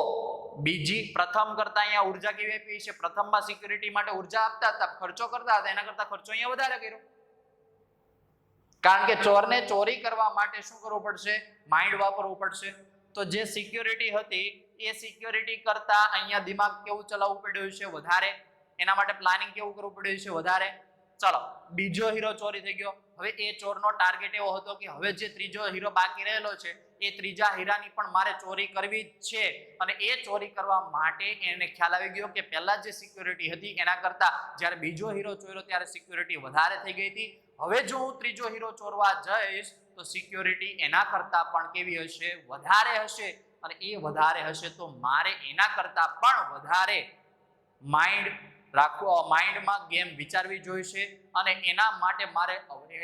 બીજી પ્રથમ કરતા અહીંયા ઊર્જા કેવી આપી છે? પ્રથમમાં સિક્યોરિટી માટે ઊર્જા આપતા હતા, ખર્ચો કરતા હતા, એના કરતા ખર્ચો અહીંયા વધારે કર્યો. કારણ કે ચોરને ચોરી કરવા માટે શું કરવું પડશે? માઇન્ડ વાપરવું પડશે. તો જે સિક્યોરિટી હતી એ સિક્યોરિટી કરતા અહીંયા દિમાગ કેવું ચલાવવું પડ્યું છે? વધારે. એના માટે પ્લાનિંગ કેવું કરવું પડ્યું છે? વધારે. ચલો બીજો હીરો ચોરી થઈ ગયો. હવે એ ચોરનો ટાર્ગેટ એવો હતો કે હવે જે ત્રીજો હીરો બાકી રહેલો છે એ ત્રીજા હીરાની પણ મારે ચોરી કરવી જ છે અને એ ચોરી કરવા માટે એને ખ્યાલ આવી ગયો કે પહેલા જે સિક્યોરિટી હતી એના કરતા જ્યારે બીજો હીરો ચોર્યો ત્યારે સિક્યોરિટી વધારે થઈ ગઈ હતી. હવે જો હું ત્રીજો હીરો ચોરવા જઈશ તો સિક્યોરિટી એના કરતા પણ કેવી હશે? વધારે હશે. અને એ વધારે હશે તો મારે એના કરતા પણ વધારે માઇન્ડમાં ગેમ વિચારવી જોઈશે અને એના માટે મારે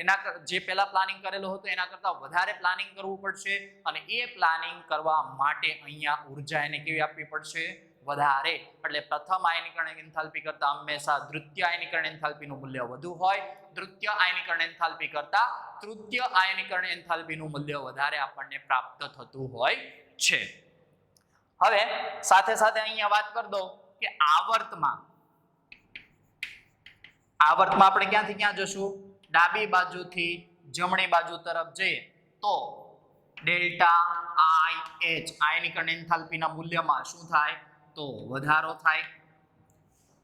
એના જે પહેલા પ્લાનિંગ કરેલો હતો એના કરતા વધારે પ્લાનિંગ કરવું પડશે અને એ પ્લાનિંગ કરવા માટે અહીંયા ઉર્જા એને કેવી આપવી પડશે? વધારે. એટલે પ્રથમ આયનીકરણ એન્થાલ્પી કરતા હંમેશા દ્વિતીય આયનીકરણ એન્થાલ્પીનું મૂલ્ય વધુ હોય, તૃતીય આયનીકરણ એન્થાલ્પી કરતા તૃતીય આયનીકરણ એન્થાલ્પીનું મૂલ્ય વધારે આપણને પ્રાપ્ત થતું હોય છે. હવે સાથે સાથે અહીંયા વાત કરી દો કે આવર્તમાં આપણે ક્યાંથી ક્યાં જશું? ડાબી બાજુથી જમણી બાજુ તરફ જઈએ તો ડેલ્ટા IH આયનીકરણ એન્થાલ્પીના મૂલ્યમાં શું થાય? તો વધારો થાય.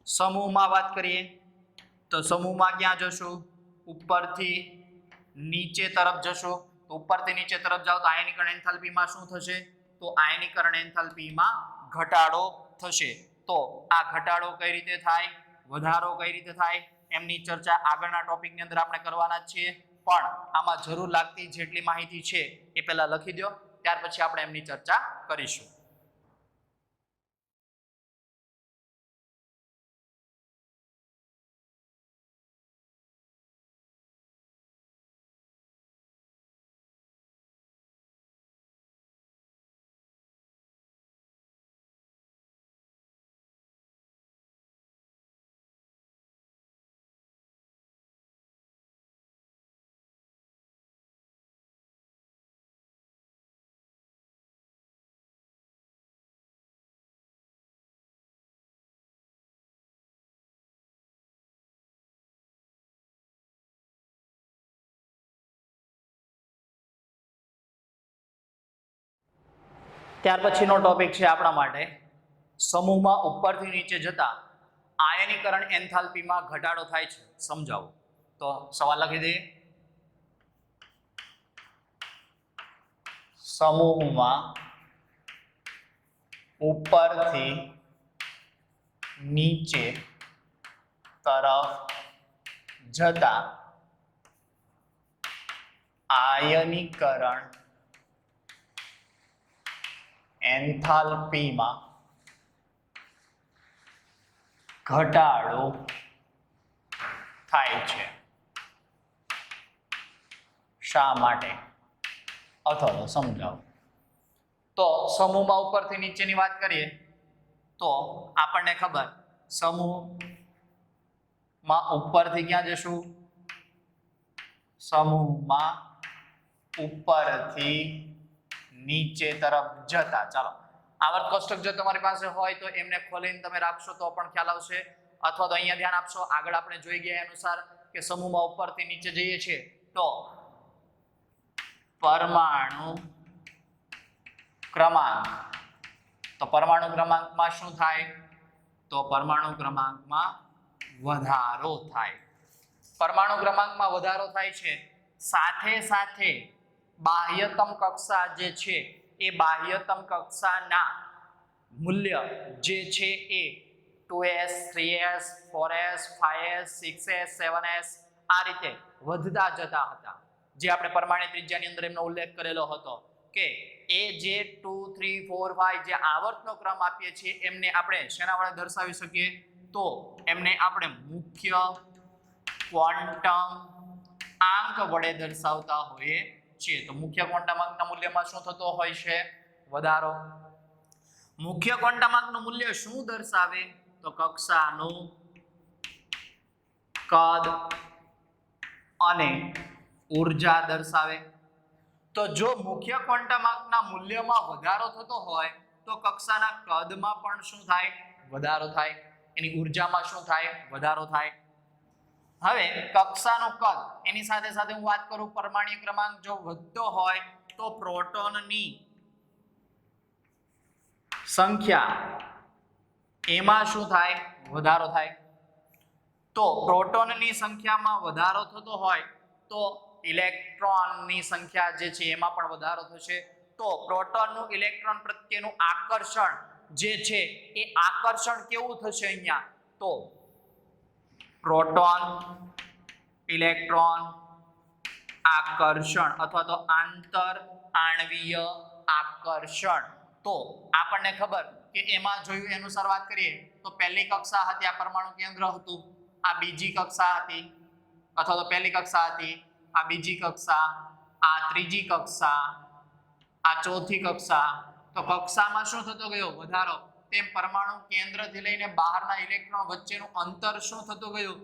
સમૂહમાં વાત કરીએ તો સમૂહમાં ક્યાં જશું? ઉપરથી નીચે તરફ જશો. તો ઉપરથી નીચે તરફ જાઓ તો આયનીકરણ એન્થાલ્પીમાં શું થશે? તો આયનીકરણ એન્થાલ્પીમાં ઘટાડો થશે. તો આ ઘટાડો કઈ રીતે થાય? વધારો કઈ રીતે થાય? એમની ચર્ચા આગળના ટોપિકની અંદર આપણે કરવાના જ છીએ, પણ આમાં જરૂર લાગતી જેટલી માહિતી છે એ પહેલા લખી દો, ત્યાર પછી આપણે એમની ચર્ચા કરીશું. ત્યાર પછીનો ટોપિક છે આપણા માટે સમૂહમાં ઉપરથી નીચે જતા આયનીકરણ એન્થાલ્પીમાં ઘટાડો થાય છે. સમજાવો. તો સવાલ લખી દઈએ. સમૂહમાં ઉપરથી નીચે તરફ જતા આયનીકરણ એન્થાલ્પીમાં ઘટાડો થાય છે. શા માટે? અથવા તો સમજાવો. તો સમૂહમાં ઉપરથી નીચેની વાત કરીએ તો આપણને ખબર, સમૂહમાં ઉપરથી ક્યાં જશું? સમૂહમાં ઉપરથી નીચે તરફ જતા. ચાલો, આવર્ત કોષ્ટક જો તમારી પાસે હોય તો એમને ખોલીને તમે રાખશો તો પણ ખ્યાલ આવશે, અથવા તો અહીંયા ધ્યાન આપશો. આગળ આપણે જોઈ ગયા અનુસાર કે સમૂહમાં ઉપરથી નીચે જઈએ છીએ તો પરમાણુ ક્રમાંક, તો પરમાણુ ક્રમાંકમાં શું થાય? તો પરમાણુ ક્રમાંકમાં વધારો થાય. પરમાણુ ક્રમાંકમાં વધારો થાય છે. સાથે સાથે બાહ્યતમ કક્ષા જે છે એ બાહ્યતમ કક્ષાના મૂલ્ય જે છે એ 2s 3s 4s 5s 6s 7s આ રીતે વધતા જતા હતા. જે આપણે પરમાણુ ત્રિજ્યાની અંદર એમનો ઉલ્લેખ કરેલો હતો કે એ જે 2 3 4 5 જે આવર્તનો ક્રમ આપીએ છીએ એમને આપણે શેના વડે દર્શાવી શકીએ? તો એમને આપણે મુખ્ય ક્વોન્ટમ આંક વડે દર્શાવતા હોઈએ છીએ. તો મુખ્ય ક્વોન્ટમ આંકના મૂલ્યમાં શું થતો હોય છે? વધારો. મુખ્ય ક્વોન્ટમ આંકનું મૂલ્ય શું દર્શાવે? તો કક્ષાનું કદ અને ઊર્જા દર્શાવે. તો જો મુખ્ય ક્વોન્ટમ આંકના મૂલ્યમાં વધારો થતો હોય તો કક્ષાના કદમાં પણ શું થાય? વધારો થાય. એની ઊર્જામાં શું થાય? વધારો થાય. હવે કક્ષાનું કદ એની સાથે સાથે હું વાત કરું, પરમાણ્વીય ક્રમાંક જો વધતો હોય તો પ્રોટોનની સંખ્યા એમાં શું થાય? વધારો થાય. તો પ્રોટોનની સંખ્યામાં વધારો થતો હોય તો ઇલેક્ટ્રોનની સંખ્યા જે છે એમાં પણ વધારો થશે. તો પ્રોટોનનું ઇલેક્ટ્રોન પ્રત્યેનું આકર્ષણ જે છે એ આકર્ષણ કેવું થશે અહીંયા? તો પ્રોટોન ઇલેક્ટ્રોન આકર્ષણ અથવા તો આંતર આણ્વીય આકર્ષણ. તો આપણને ખબર કે એમાં જોયું એનું શરૂઆત કરીએ તો પહેલી કક્ષા હતી આ પરમાણુ કેન્દ્ર હતું, આ બીજી કક્ષા હતી અથવા તો પહેલી કક્ષા હતી, આ બીજી કક્ષા, આ ત્રીજી કક્ષા, આ ચોથી કક્ષા. તો કક્ષામાં શું થતો ગયો? વધારો. તેમ પરમાણુ કેન્દ્રથી લઈને બહારના ઇલેક્ટ્રોન વચ્ચેનું અંતર શું થતું ગયું?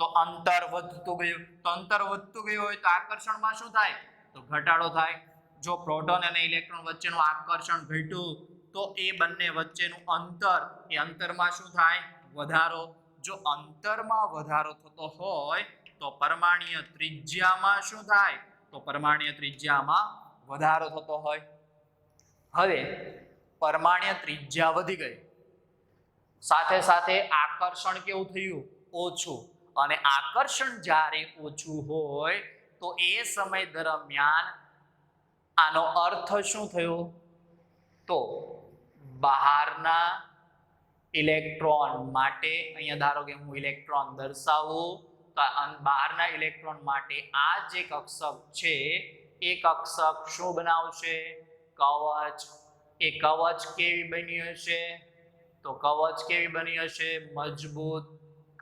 તો અંતર વધતું ગયું. તો અંતર વધતું ગયું હોય તો આકર્ષણમાં શું થાય? તો ઘટાડો થાય. જો પ્રોટોન અને ઇલેક્ટ્રોન વચ્ચેનું આકર્ષણ ઘટ્યું તો એ બંને વચ્ચેનું અંતર, એ અંતરમાં શું થાય? વધારો. જો અંતરમાં વધારો થતો હોય તો પરમાણ્વીય ત્રિજ્યામાં શું થાય? તો પરમાણ્વીય ત્રિજ્યામાં વધારો થતો હોય. હવે પરમાણ્વીય ત્રિજ્યા વધી ગઈ, સાથે સાથે આકર્ષણ કેવું થયું? ઓછું. અને આકર્ષણ જ્યારે ઓછું હોય તો એ સમય દરમિયાન આનો અર્થ શું થયો? તો બહારના ઇલેક્ટ્રોન માટે, અહીંયા ધારો કે હું ઇલેક્ટ્રોન દર્શાવું તો બહારના ઇલેક્ટ્રોન માટે આ જે કક્ષક છે એ કક્ષક શું બનાવશે? કવચ. એ કવચ કેવી બની હશે? તો કવચ કેવી બની હશે? મજબૂત.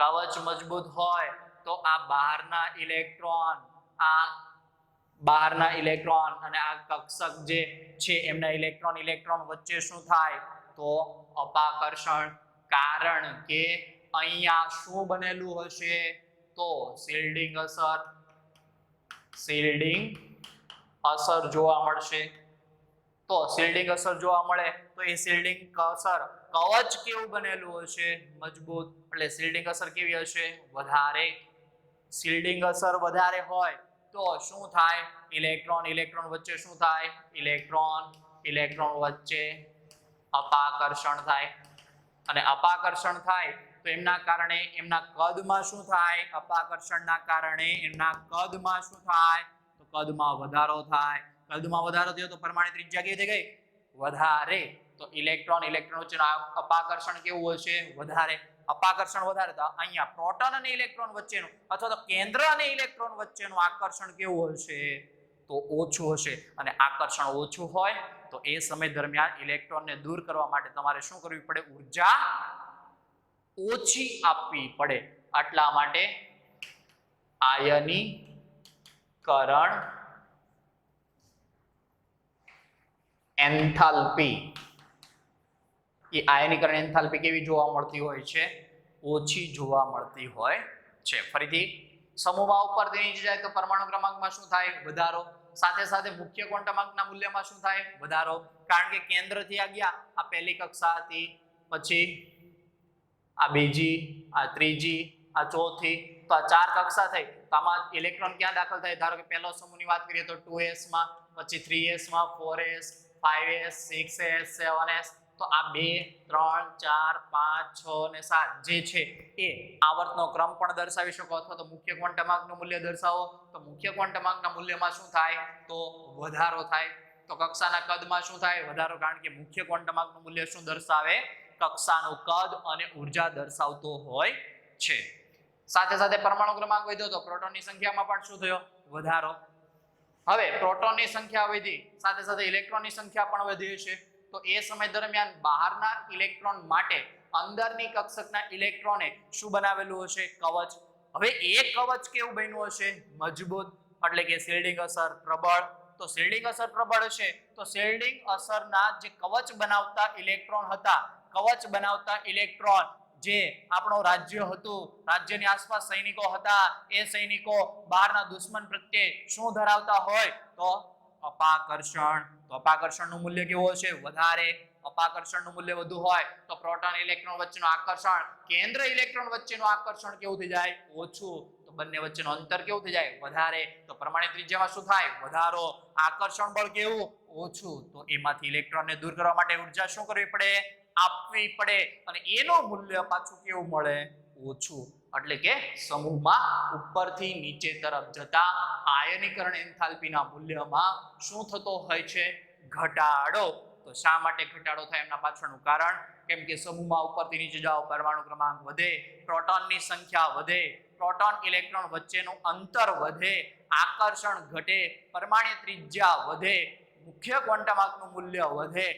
કવચ મજબૂત હોય તો આ બહારના ઇલેક્ટ્રોન અને આ કક્ષક જે છે એમના ઇલેક્ટ્રોન વચ્ચે શું થાય? તો અપાકર્ષણ. કારણ કે અહીંયા શું બનેલું હશે? તો શિલ્ડિંગ અસર જોવા મળશે. તો શિલ્ડિંગ અસર જોવા મળે તો એ શિલ્ડિંગ અસર કવચ કેવું બનેલું હશે? મજબૂત. એટલે શિલ્ડિંગ અસર કેવી હશે? વધારે. શિલ્ડિંગ અસર વધારે હોય તો શું થાય? ઇલેક્ટ્રોન વચ્ચે શું થાય? ઇલેક્ટ્રોન વચ્ચે અપાકર્ષણ થાય. અને અપાકર્ષણ થાય તો એમના કારણે એમના કદમાં શું થાય? અપાકર્ષણના કારણે એમના કદમાં શું થાય? તો કદમાં વધારો થાય. કદમાં વધારો થયો તો પરમાણુ ત્રિજ્યા કેવી થઈ ગઈ? વધારે. તો ઇલેક્ટ્રોન વચ્ચેનું અપાકર્ષણ કેવું હશે? વધારે. અપાકર્ષણ વધારે તો અહીંયા પ્રોટોન અને ઇલેક્ટ્રોન વચ્ચેનું અથવા તો કેન્દ્ર અને ઇલેક્ટ્રોન વચ્ચેનું આકર્ષણ કેવું હશે? તો ઓછું હશે. અને આકર્ષણ ઓછું હોય તો એ સમય દરમિયાન ઇલેક્ટ્રોનને દૂર કરવા માટે તમારે શું કરવી પડે? ઉર્જા ઓછી આપવી પડે. આટલા માટે આયનીકરણ એન્થાલ્પી, એ આયનીકરણ એન્થાલ્પી કેવી જોવા મળતી હોય છે? ઓછી જોવા મળતી હોય છે. ફરીથી સમૂહમાં ઉપરથી નીચે જાય તો પરમાણુ ક્રમાંકમાં શું થાય? વધારો. સાથે સાથે મુખ્ય ક્વોન્ટમ અંકના મૂલ્યમાં શું થાય? વધારો. કારણ કે કેન્દ્રથી આ ગયા, આ પહેલી કક્ષા હતી, પછી આ બીજી, આ ત્રીજી, આ ચોથી, તો આ ચાર કક્ષા થઈ. તો આમાં ઇલેક્ટ્રોન ક્યાં દાખલ થાય? ધારો કે પહેલો સમૂહની વાત કરીએ તો 2s માં, પછી 3s માં, 4s, 5s, 6s, 7s. તો આ 2, 3, 4, 5, 6 અને 7 જે છે એ આવર્તનો ક્રમ પણ દર્શાવી શકો અથવા તો મુખ્ય ક્વોન્ટમ મૂલ્ય દર્શાવો. તો મુખ્ય ક્વોન્ટમ અંકના મૂલ્યમાં શું થાય? તો વધારો થાય. તો કક્ષાના કદમાં શું થાય? વધારો. કારણ કે મુખ્ય ક્વોન્ટમ અંકનું મૂલ્ય શું દર્શાવે? કક્ષાનું કદ અને ઉર્જા દર્શાવતો હોય છે. સાથે સાથે પરમાણુ ક્રમાંક વધ્યો તો પ્રોટોનની સંખ્યામાં પણ શું થયો? વધારો. હવે પ્રોટોનની સંખ્યા વધી, સાથે સાથે ઇલેક્ટ્રોનની સંખ્યા પણ વધી છે. તો એ સમય દરમિયાન બહારના ઇલેક્ટ્રોન માટે અંદરની કક્ષકના ઇલેક્ટ્રોને શું બનાવેલું હશે? કવચ. હવે એ કવચ કેવું બન્યું હશે? મજબૂત. એટલે કે શિલ્ડિંગ અસર પ્રબળ. તો શિલ્ડિંગ અસર પ્રબળ હશે તો શિલ્ડિંગ અસરના જે કવચ બનાવતા ઇલેક્ટ્રોન હતા, કવચ બનાવતા ઇલેક્ટ્રોન જે આપણો રાજ્ય હતું, રાજ્યની આસપાસ સૈનિકો હતા, એ સૈનિકો બહારના દુશ્મન પ્રત્યે શું ધરાવતા હોય? તો અપાકર્ષણ. તો અપાકર્ષણનું મૂલ્ય કેવું હશે? વધારે. અપાકર્ષણનું મૂલ્ય વધુ હોય તો પ્રોટોન ઇલેક્ટ્રોન વચ્ચેનું આકર્ષણ, કેન્દ્ર ઇલેક્ટ્રોન વચ્ચેનું આકર્ષણ કેવું થઈ જાય? ઓછું. તો બંને વચ્ચેનું અંતર કેવું થઈ જાય? વધારે. તો પરમાણુ ત્રિજ્યામાં શું થાય? વધારો. આકર્ષણ બળ કેવું? ઓછું. તો એમાંથી ઇલેક્ટ્રોનને દૂર કરવા માટે ઉર્જા શું કરવી પડે? આપવી પડે. અને એનું મૂલ્ય પાછું કેવું મળે? ઓછું. એટલે કે સમૂહમાં ઉપરથી નીચે તરફ જતા આયનીકરણ એન્થાલ્પીના મૂલ્યમાં શું થતો હોય છે? ઘટાડો. તો શા માટે ઘટાડો થાય એમના પાછળનું કારણ? કેમ કે સમૂહમાં ઉપરથી નીચે જાઓ, પરમાણુ ક્રમાંક વધે, પ્રોટોનની સંખ્યા વધે, પ્રોટોન ઇલેક્ટ્રોન વચ્ચેનું અંતર વધે, આકર્ષણ ઘટે, પરમાણુ ત્રિજ્યા વધે, મુખ્ય ક્વોન્ટમ આંકનું મૂલ્ય વધે,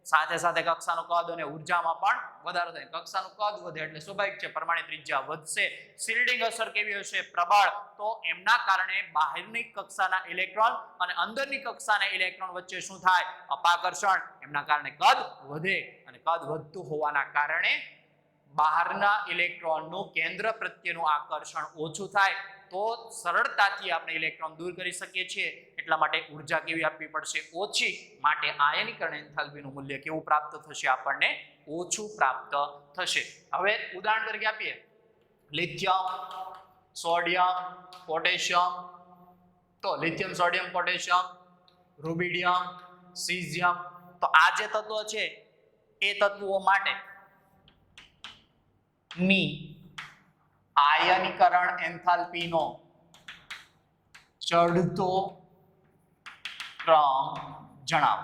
સાથે સાથે કક્ષાનું કદ અને ઉર્જામાં પણ વધારો થાય. કક્ષાનું કદ વધે એટલે સ્વાભાવિક છે પરમાણુ ત્રિજ્યા વધશે. શિલ્ડિંગ અસર કેવી હશે? પ્રબળ. તો એમના કારણે બહારની કક્ષાના ઇલેક્ટ્રોન અને અંદરની કક્ષાના ઇલેક્ટ્રોન વચ્ચે શું થાય? અપાકર્ષણ. એમના કારણે કદ વધે અને કદ વધતું હોવાના કારણે બહારના ઇલેક્ટ્રોનનું કેન્દ્ર પ્રત્યેનું આકર્ષણ ઓછું થાય. તો સરળતાથી આપણે ઇલેક્ટ્રોન દૂર કરી શકીએ છીએ. એટલા માટે ઉર્જા કેવી આપવી પડશે? ઓછી. માટે આયનીકરણ એન્થાલ્પીનું મૂલ્ય કેવું પ્રાપ્ત થશે? આપણને ઓછું પ્રાપ્ત થશે. હવે ઉદાહરણ તરીકે આપીએ, લિથિયમ, સોડિયમ, પોટેશિયમ. તો lithium, sodium, potassium, rubidium, caesium. તો આ જે તત્વો છે એ તત્વો માટે ની આયનીકરણ એન્થાલ્પીનો ચડતો ક્રમ જણાવો.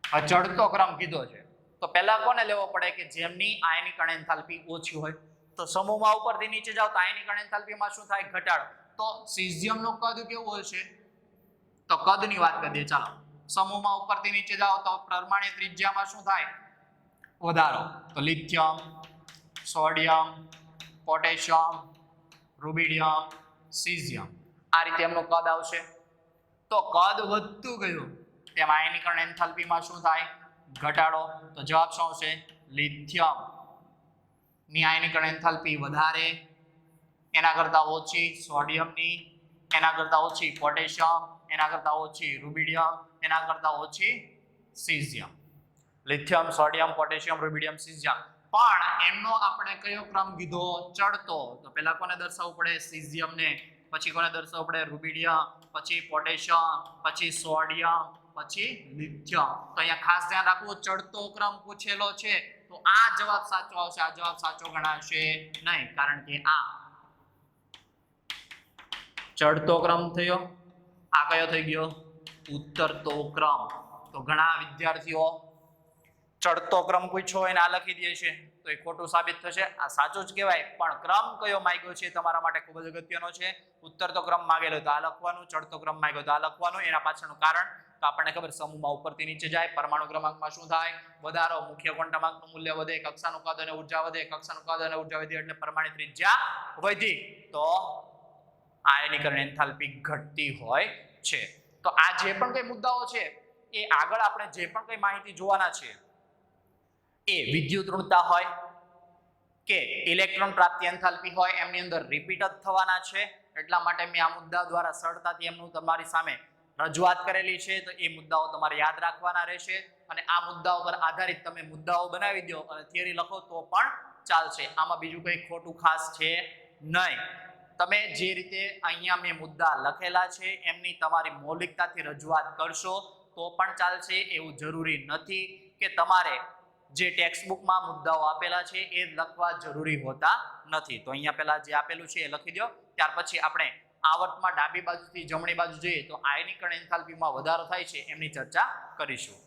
આ ચડતો ક્રમ કીધો છે તો પહેલા કોને લેવો પડે? કે જેમની આયનીકરણ એન્થાલ્પી ઓછી હોય. તો સમૂહમાં ઉપરથી નીચે જાવ તો આયનીકરણ એન્થાલ્પીમાં શું થાય? ઘટાડો. તો સીઝિયમનું કદ કેવું હશે? તો કદની વાત કરીએ. ચાલો, સમૂહમાં ઉપરથી નીચે જાવ તો પરમાણુ ત્રિજ્યામાં શું થાય? વધારો. તો lithium, sodium, potassium, rubidium, caesium, આ રીતે એમનું કદ આવશે. તો કદ વધતું ગયું તેમ આયનીકરણ એન્થાલ્પીમાં શું થાય? ઘટાડો. તો જવાબ શું આવશે? લિથિયમ ની આયનીકરણ એન્થાલ્પી વધારે, એના કરતા ઓછી સોડિયમની, એના કરતા ઓછી પોટેશિયમ, એના કરતા ઓછી રૂબિડિયમ, એના કરતા ઓછી caesium. Lithium, sodium, potassium, rubidium, caesium. પણ એમનો આપણે કયો ક્રમ કીધો? ચડતો. તો પહેલા કોને દર્શાવવું પડે? સીઝિયમ ને. પછી કોને દર્શાવવું પડે? રૂબિડિયમ, પછી પોટેશિયમ, પછી સોડિયમ, પછી લિથિયમ. તો અહીંયા ખાસ ધ્યાન રાખવું, ચડતો ક્રમ પૂછેલો છે તો આ જવાબ સાચો આવશે. આ જવાબ સાચો ગણાશે નહીં, કારણ કે આ ચડતો ક્રમ થયો. આ કયો થઈ ગયો? ઉતરતો ક્રમ. તો ઘણા વિદ્યાર્થીઓ ચડતો ક્રમ પૂછ્યો હોય ને આ લખી દે છે તો એ ખોટું સાબિત થશે. આ સાચું જ કહેવાય, પણ ક્રમ કયો માંગ્યો છે તમારા માટે ખૂબ જ અગત્યનો છે. ઉત્તરતો ક્રમ માંગેલો તો આ લખવાનું, ચડતો ક્રમ માંગ્યો તો આ લખવાનું. એના પાછળનું કારણ તો આપણને ખબર, સમૂહમાં ઉપરથી નીચે જાય, પરમાણુ ક્રમાંકમાં શું થાય? વધારો. મુખ્ય ક્વોન્ટમ આંકનું મૂલ્ય વધે, કક્ષાનું કદ અને ઉર્જા વધે, કક્ષાનું કદ અને ઉર્જા વધી એટલે પરમાણુ ત્રિજ્યા વધી. તો આયનીકરણ એન્થાલ્પી ઘટતી હોય છે. તો આ જે પણ કઈ મુદ્દાઓ છે એ આગળ આપણે જે પણ કઈ માહિતી જોવાના છે એ વિદ્યુત ઋણતા હોય કે ઇલેક્ટ્રોન પ્રાપ્તિ એન્થાલ્પી હોય, એમની અંદર રિપીટ જ થવાના છે. એટલા માટે મેં આ મુદ્દા દ્વારા સરળતાથી એમનું તમારી સામે રજૂઆત કરેલી છે. તો એ મુદ્દાઓ તમારે યાદ રાખવાના રહેશે અને આ મુદ્દાઓ પર આધારિત તમે મુદ્દાઓ બનાવી દો અને થિયરી લખો તો પણ ચાલશે. આમાં બીજું કંઈ ખોટું ખાસ છે નહીં. તમે જે રીતે અહીંયા મેં મુદ્દા લખેલા છે એમની તમારી મૌલિકતાથી રજૂઆત કરશો તો પણ ચાલશે. એવું જરૂરી નથી કે તમારે જે ટેક્સ્ટબુકમાં મુદ્દાઓ આપેલા છે એ લખવા જરૂરી હોતા નથી. તો અહીંયા પહેલા જે આપેલું છે એ લખી દો. ત્યાર પછી આપણે આવર્તમાં ડાબી બાજુથી જમણી બાજુ જોઈએ તો આયનીકરણ એન્થાલ્પીમાં વધારો થાય છે એમની ચર્ચા કરીશું.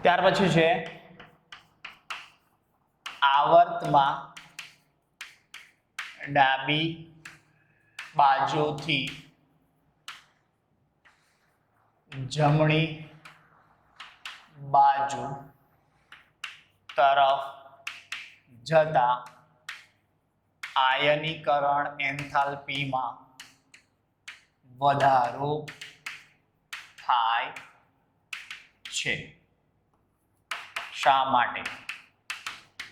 ત્યાર પછી છે આવર્તમાં ડાબી બાજુથી જમણી બાજુ તરફ જતા આયનીકરણ એન્થાલ્પીમાં વધારો થાય છે. શા માટે?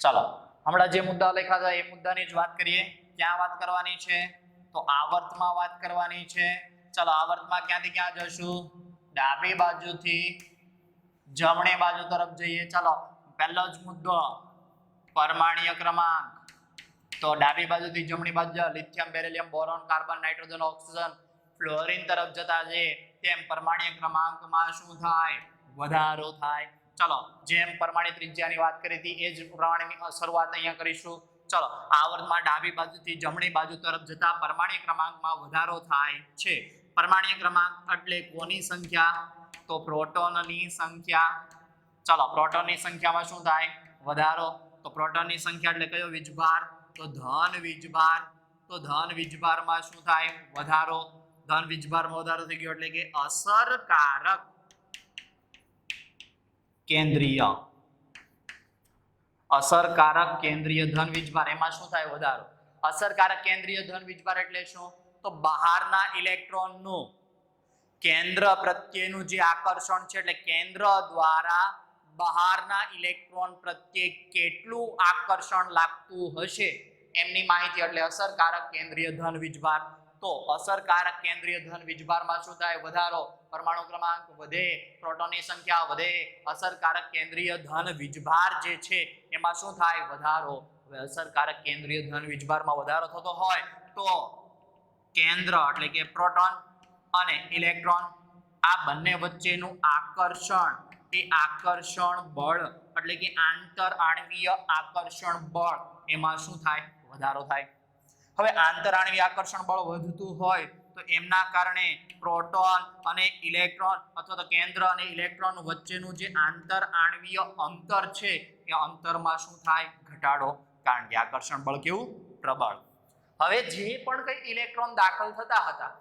ચાલો હમણાં જે મુદ્દા લખ્યા હતા એ મુદ્દાની જ વાત કરીએ. ક્યાં વાત કરવાની છે? તો આવર્તમાં વાત કરવાની છે. ચાલો આવર્તમાં ક્યાંથી ક્યાં જશું? ડાબી બાજુથી જમણી બાજુ તરફ જઈએ. ચાલો પહેલો જ મુદ્દો પરમાણ્વીય ક્રમાંક. તો ડાબી બાજુથી જમણી બાજુ lithium, beryllium, boron, carbon, nitrogen, oxygen, fluorine તરફ જતા છે તેમ પરમાણ્વીય ક્રમાંકમાં શું થાય? વધારો થાય. ચલો જેમ પરમાણુ ત્રિજ્યાની વાત કરી હતી એ જ પ્રમાણેની શરૂઆત અહીંયા કરીશું. ચલો આવર્તમાં ડાબી બાજુથી જમણી બાજુ તરફ જતા પરમાણ્વીય ક્રમાંકમાં વધારો થાય છે. પરમાણ્વીય ક્રમાંક એટલે કોની સંખ્યા? તો પ્રોટોનની સંખ્યા. ચલો પ્રોટોનની સંખ્યામાં શું થાય? વધારો. તો પ્રોટોનની સંખ્યા એટલે કયો વીજભાર? તો ધન વીજભાર. તો ધન વીજભારમાં શું થાય? વધારો. ધન વીજભારમાં વધારો થઈ ગયો એટલે કે અસરકારક કેન્દ્રીય ધન વીજભાર એમાં શું થાય? વધારો. અસરકારક કેન્દ્રીય ધન વીજભાર એટલે શું? તો બહારના ઇલેક્ટ્રોનનું કેન્દ્ર પ્રત્યેનું જે આકર્ષણ છે એટલે કેન્દ્ર દ્વારા બહારના ઇલેક્ટ્રોન પ્રત્યે કેટલું આકર્ષણ લાગતું હશે એમની માહિતી એટલે અસરકારક કેન્દ્રીય ધન વીજભાર. તો અસરકારક કેન્દ્રીય ધન વીજભારમાં શું થાય? વધારો. પરમાણુ ક્રમાંક વધે, પ્રોટોનની સંખ્યા વધે, અસરકારક કેન્દ્રીય ધન વીજભાર જે છે એમાં શું થાય? વધારો. હવે અસરકારક કેન્દ્રીય ધન વીજભારમાં વધારો થતો હોય તો કેન્દ્ર એટલે કે પ્રોટોન અને ઇલેક્ટ્રોન આ બંને વચ્ચેનું આકર્ષણ એ આકર્ષણ બળ એટલે કે આંતર આણ્વીય આકર્ષણ બળ એમાં શું થાય? વધારો થાય. હવે આંતર આણ્વીય આકર્ષણ બળ વધતું હોય તો એમના કારણે પ્રોટોન અને ઇલેક્ટ્રોન અથવા તો કેન્દ્ર અને ઇલેક્ટ્રોન વચ્ચેનું જે આંતર આણ્વીય અંતર છે એ અંતરમાં શું થાય? ઘટાડો. કારણ કે આકર્ષણ બળ કેવું? પ્રબળ. હવે જે પણ કઈ ઇલેક્ટ્રોન દાખલ થતા હતા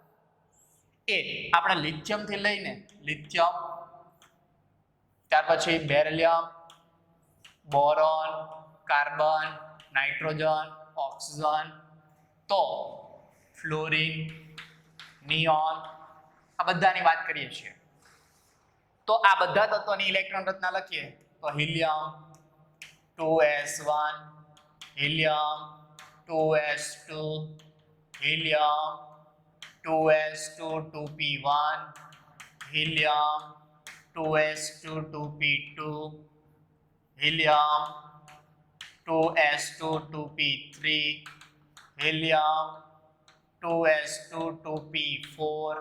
એ આપણે લિથિયમ થી લઈને લિથિયમ, ત્યાર પછી beryllium, boron, carbon, nitrogen, oxygen, તો ફ્લોરિન, નિયોન આ બધાની વાત કરીએ છીએ. તો આ બધા તત્વોની ઇલેક્ટ્રોન રચના લખીએ તો helium 2s1, helium 2s2, helium 2s2 2p1, helium 2s2 2p2, helium 2s2 2p3, helium 2s2 2p4,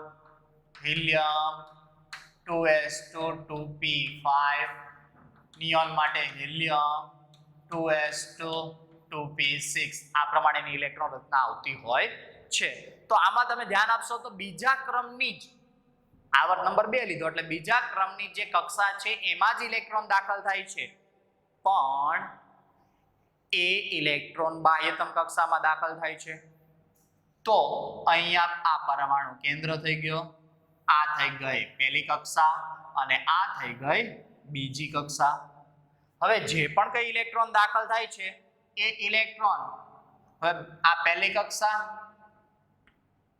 helium 2s2 2p5, neon માટે હિલિયમ 2s2 2p6 આ પ્રમાણેની ઇલેક્ટ્રોન રચના આવતી હોય છે. તો આમાં તમે ધ્યાન આપશો તો બીજા ક્રમની જ આવર્ત નંબર 2 લીધો એટલે બીજા ક્રમની જે કક્ષા છે એમાં જ ઇલેક્ટ્રોન દાખલ થાય છે પણ એ ઇલેક્ટ્રોન બાહ્યતમ કક્ષામાં દાખલ થાય છે. તો અહીંયા આ પરમાણુ કેન્દ્ર થઈ ગયો, આ થઈ ગઈ પહેલી કક્ષા અને આ થઈ ગઈ બીજી કક્ષા. હવે જે પણ કઈ ઇલેક્ટ્રોન દાખલ થાય છે એ ઇલેક્ટ્રોન હવે આ પહેલી કક્ષા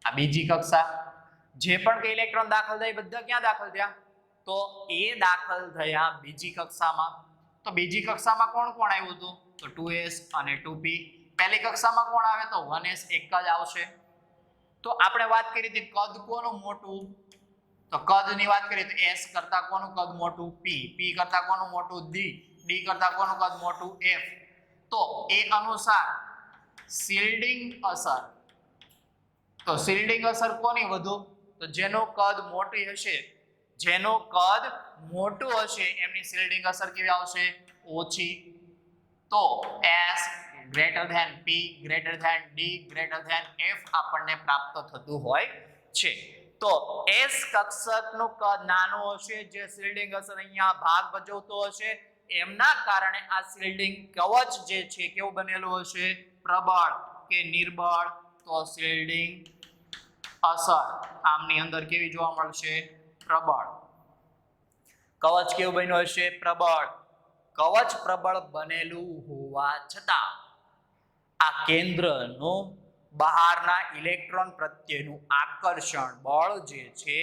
આ બીજી કક્ષા જે પણ કઈ ઇલેક્ટ્રોન દાખલ થાય બધા ક્યાં દાખલ થયા? તો એ દાખલ થયા બીજી કક્ષામાં. તો બીજી કક્ષામાં કોણ કોણ આવ્યું હતું? તો 2s અને 2p. પહેલી કક્ષામાં કોણ આવે? તો 1s એક જ આવશે. તો આપણે વાત કરી હતી કદ કોનું મોટું? તો કદની વાત કરીએ તો s કરતા કોનું કદ મોટું? p. p કરતા કોનું મોટું? d. d કરતા કોનું કદ મોટું? f. તો એ અનુસાર શિલ્ડિંગ અસર તો શિલ્ડિંગ અસર કોની વધુ? તો જેનું કદ મોટું હશે એમની શિલ્ડિંગ અસર કેવી આવશે? ઓછી. તો s greater than p greater than d greater than f આપણને પ્રાપ્ત થતું હોય છે. તો s કક્ષકનું કદ નાનું હશે જે શિલ્ડિંગ અસર અહીંયા ભાગ ભજવતો હશે એમના કારણે આ શિલ્ડિંગ કવચ જે છે કેવું બનેલું હશે? પ્રબળ કે નિર્બળ? તો શિલ્ડિંગ અસર આમની અંદર કેવી જોવા મળશે? પ્રબળ. કવચ કેવું બન્યું હશે? પ્રબળ. કવચ પ્રબળ બનેલું હોવા છતાં આ કેન્દ્રનું બહારના ઇલેક્ટ્રોન પ્રત્યેનું આકર્ષણ બળ જે છે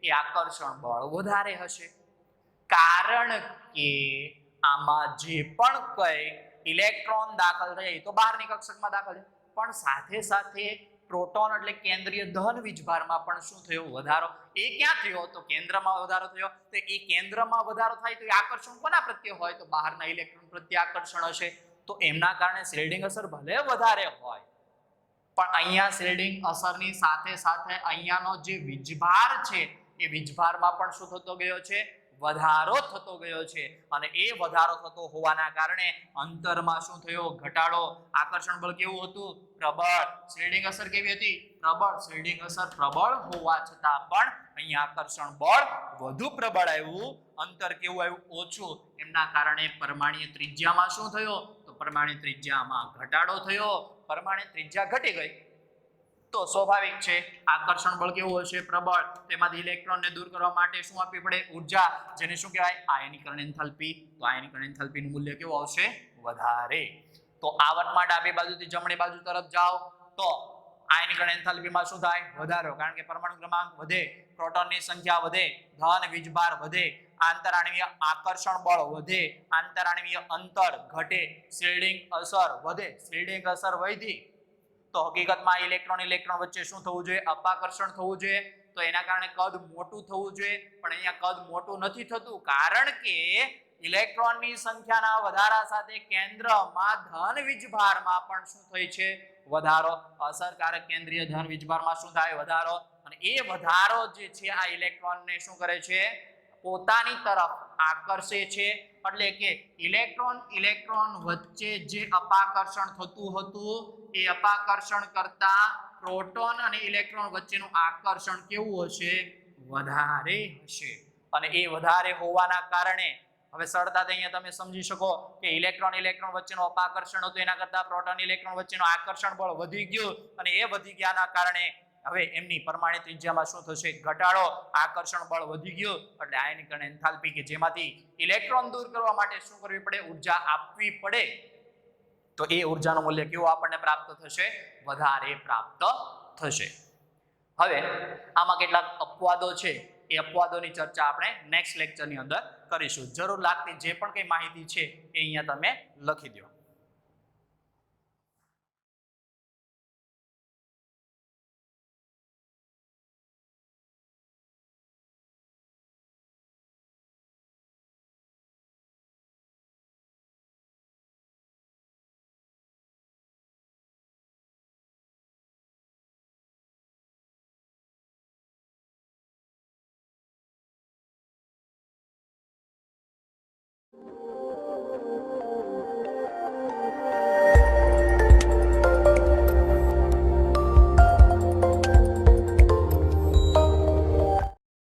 એ આકર્ષણ બળ વધારે હશે, કારણ કે આમાં જે પણ કઈ ઇલેક્ટ્રોન દાખલ થાય એ તો બહારની કક્ષકમાં દાખલ છે, પણ સાથે સાથે પ્રોટોન એટલે કેન્દ્રીય ધન વીજભારમાં પણ શું થયો? વધારો. એ ક્યાં થયો? તો કેન્દ્રમાં વધારો થયો. તો એ કેન્દ્રમાં વધારો થાય તો એ આકર્ષણ કોના પ્રત્યે હોય? તો બહારના ઇલેક્ટ્રોન પ્રત્યે આકર્ષણ હશે. તો એમના કારણે શિલ્ડિંગ અસર ભલે વધારે હોય, પણ અહીંયા શિલ્ડિંગ અસરની સાથે સાથે અહીંયાનો જે વીજભાર છે એ વીજભારમાં પણ શું થતો ગયો છે? વધારો થતો ગયો છે. અને એ વધારો થતો હોવાના કારણે અંતરમાં શું થયો? ઘટાડો. આકર્ષણ બળ કેવું હતું? પ્રબળ. શિલ્ડિંગ અસર કેવી હતી? પ્રબળ. શિલ્ડિંગ અસર પ્રબળ હોવા છતાં પણ અહીંયા આકર્ષણ બળ વધુ પ્રબળ આવ્યું, અંતર કેવું આવ્યું? ઓછું. એમના કારણે પરમાણ્વીય ત્રિજ્યામાં શું થયો? તો પરમાણ્વીય ત્રિજ્યામાં ઘટાડો થયો. પરમાણ્વીય ત્રિજ્યા ઘટી ગઈ તો સ્વાભાવિક છે આકર્ષણ બળ કેવું હશે? પ્રબળ. તેમાંથી ઇલેક્ટ્રોનને દૂર કરવા માટે શું આપવી પડે? ઉર્જા, જેને શું કહેવાય? આયનીકરણ એન્થાલ્પી. તો આયનીકરણ એન્થાલ્પીનું મૂલ્ય કેવું આવશે? વધારે. તો આવર્તમાં ડાબી બાજુથી જમણી બાજુ તરફ જાઓ તો આયનીકરણ એન્થાલ્પીમાં શું થાય? વધારો, કારણ કે પરમાણુ ક્રમાંક વધે, પ્રોટોનની સંખ્યા વધે, ધન વીજભાર વધે, આંતરાણવીય આકર્ષણ બળ વધે, આંતરાણવીય અંતર ઘટે, શિલ્ડિંગ અસર વધે. શિલ્ડિંગ અસર વધી તો હકીકતમાં ઇલેક્ટ્રોન વચ્ચે શું થવું જોઈએ? અપાકર્ષણ થવું જોઈએ. તો એના કારણે કદ મોટું થવું જોઈએ, પણ અહીંયા કદ મોટું નથી થતું, કારણ કે ઇલેક્ટ્રોનની સંખ્યાના વધારા સાથે કેન્દ્રમાં ધન વીજભારમાં પણ શું થાય છે? વધારો. અસરકારક કેન્દ્રીય ધન વીજભારમાં શું થાય? વધારો. અને એ વધારો જે છે આ ઇલેક્ટ્રોનને શું કરે છે? પોતાની તરફ આકર્ષે છે. એટલે કે ઇલેક્ટ્રોન વચ્ચે જે અપાકર્ષણ થતું હતું એ અપાકર્ષણ કરતા પ્રોટોન અને ઇલેક્ટ્રોન વચ્ચેનું આકર્ષણ કેવું હશે? વધારે હશે. અને એ વધારે હોવાના કારણે હવે સરળતાથી અહીંયા તમે સમજી શકો કે ઇલેક્ટ્રોન વચ્ચેનું અપાકર્ષણ હતું એના કરતા પ્રોટોન ઇલેક્ટ્રોન વચ્ચેનું આકર્ષણ બળ વધી ગયું, અને એ વધી ગયાના કારણે હવે એમની પરમાણુ ત્રિજ્યામાં શું થશે? ઘટાડો. આકર્ષણ બળ વધી ગયું એટલે આયનીકરણ એન્થાલ્પી કે જેમાંથી ઇલેક્ટ્રોન દૂર કરવા માટે શું કરવી પડે? ઉર્જા આપવી પડે. તો એ ઉર્જાનું મૂલ્ય કેવું આપણને પ્રાપ્ત થશે? વધારે પ્રાપ્ત થશે. હવે આમાં કેટલાક અપવાદો છે, એ અપવાદોની ચર્ચા આપણે નેક્સ્ટ લેક્ચરની અંદર કરીશું. જરૂર લાગતી જે પણ કઈ માહિતી છે એ અહીંયા તમે લખી દો.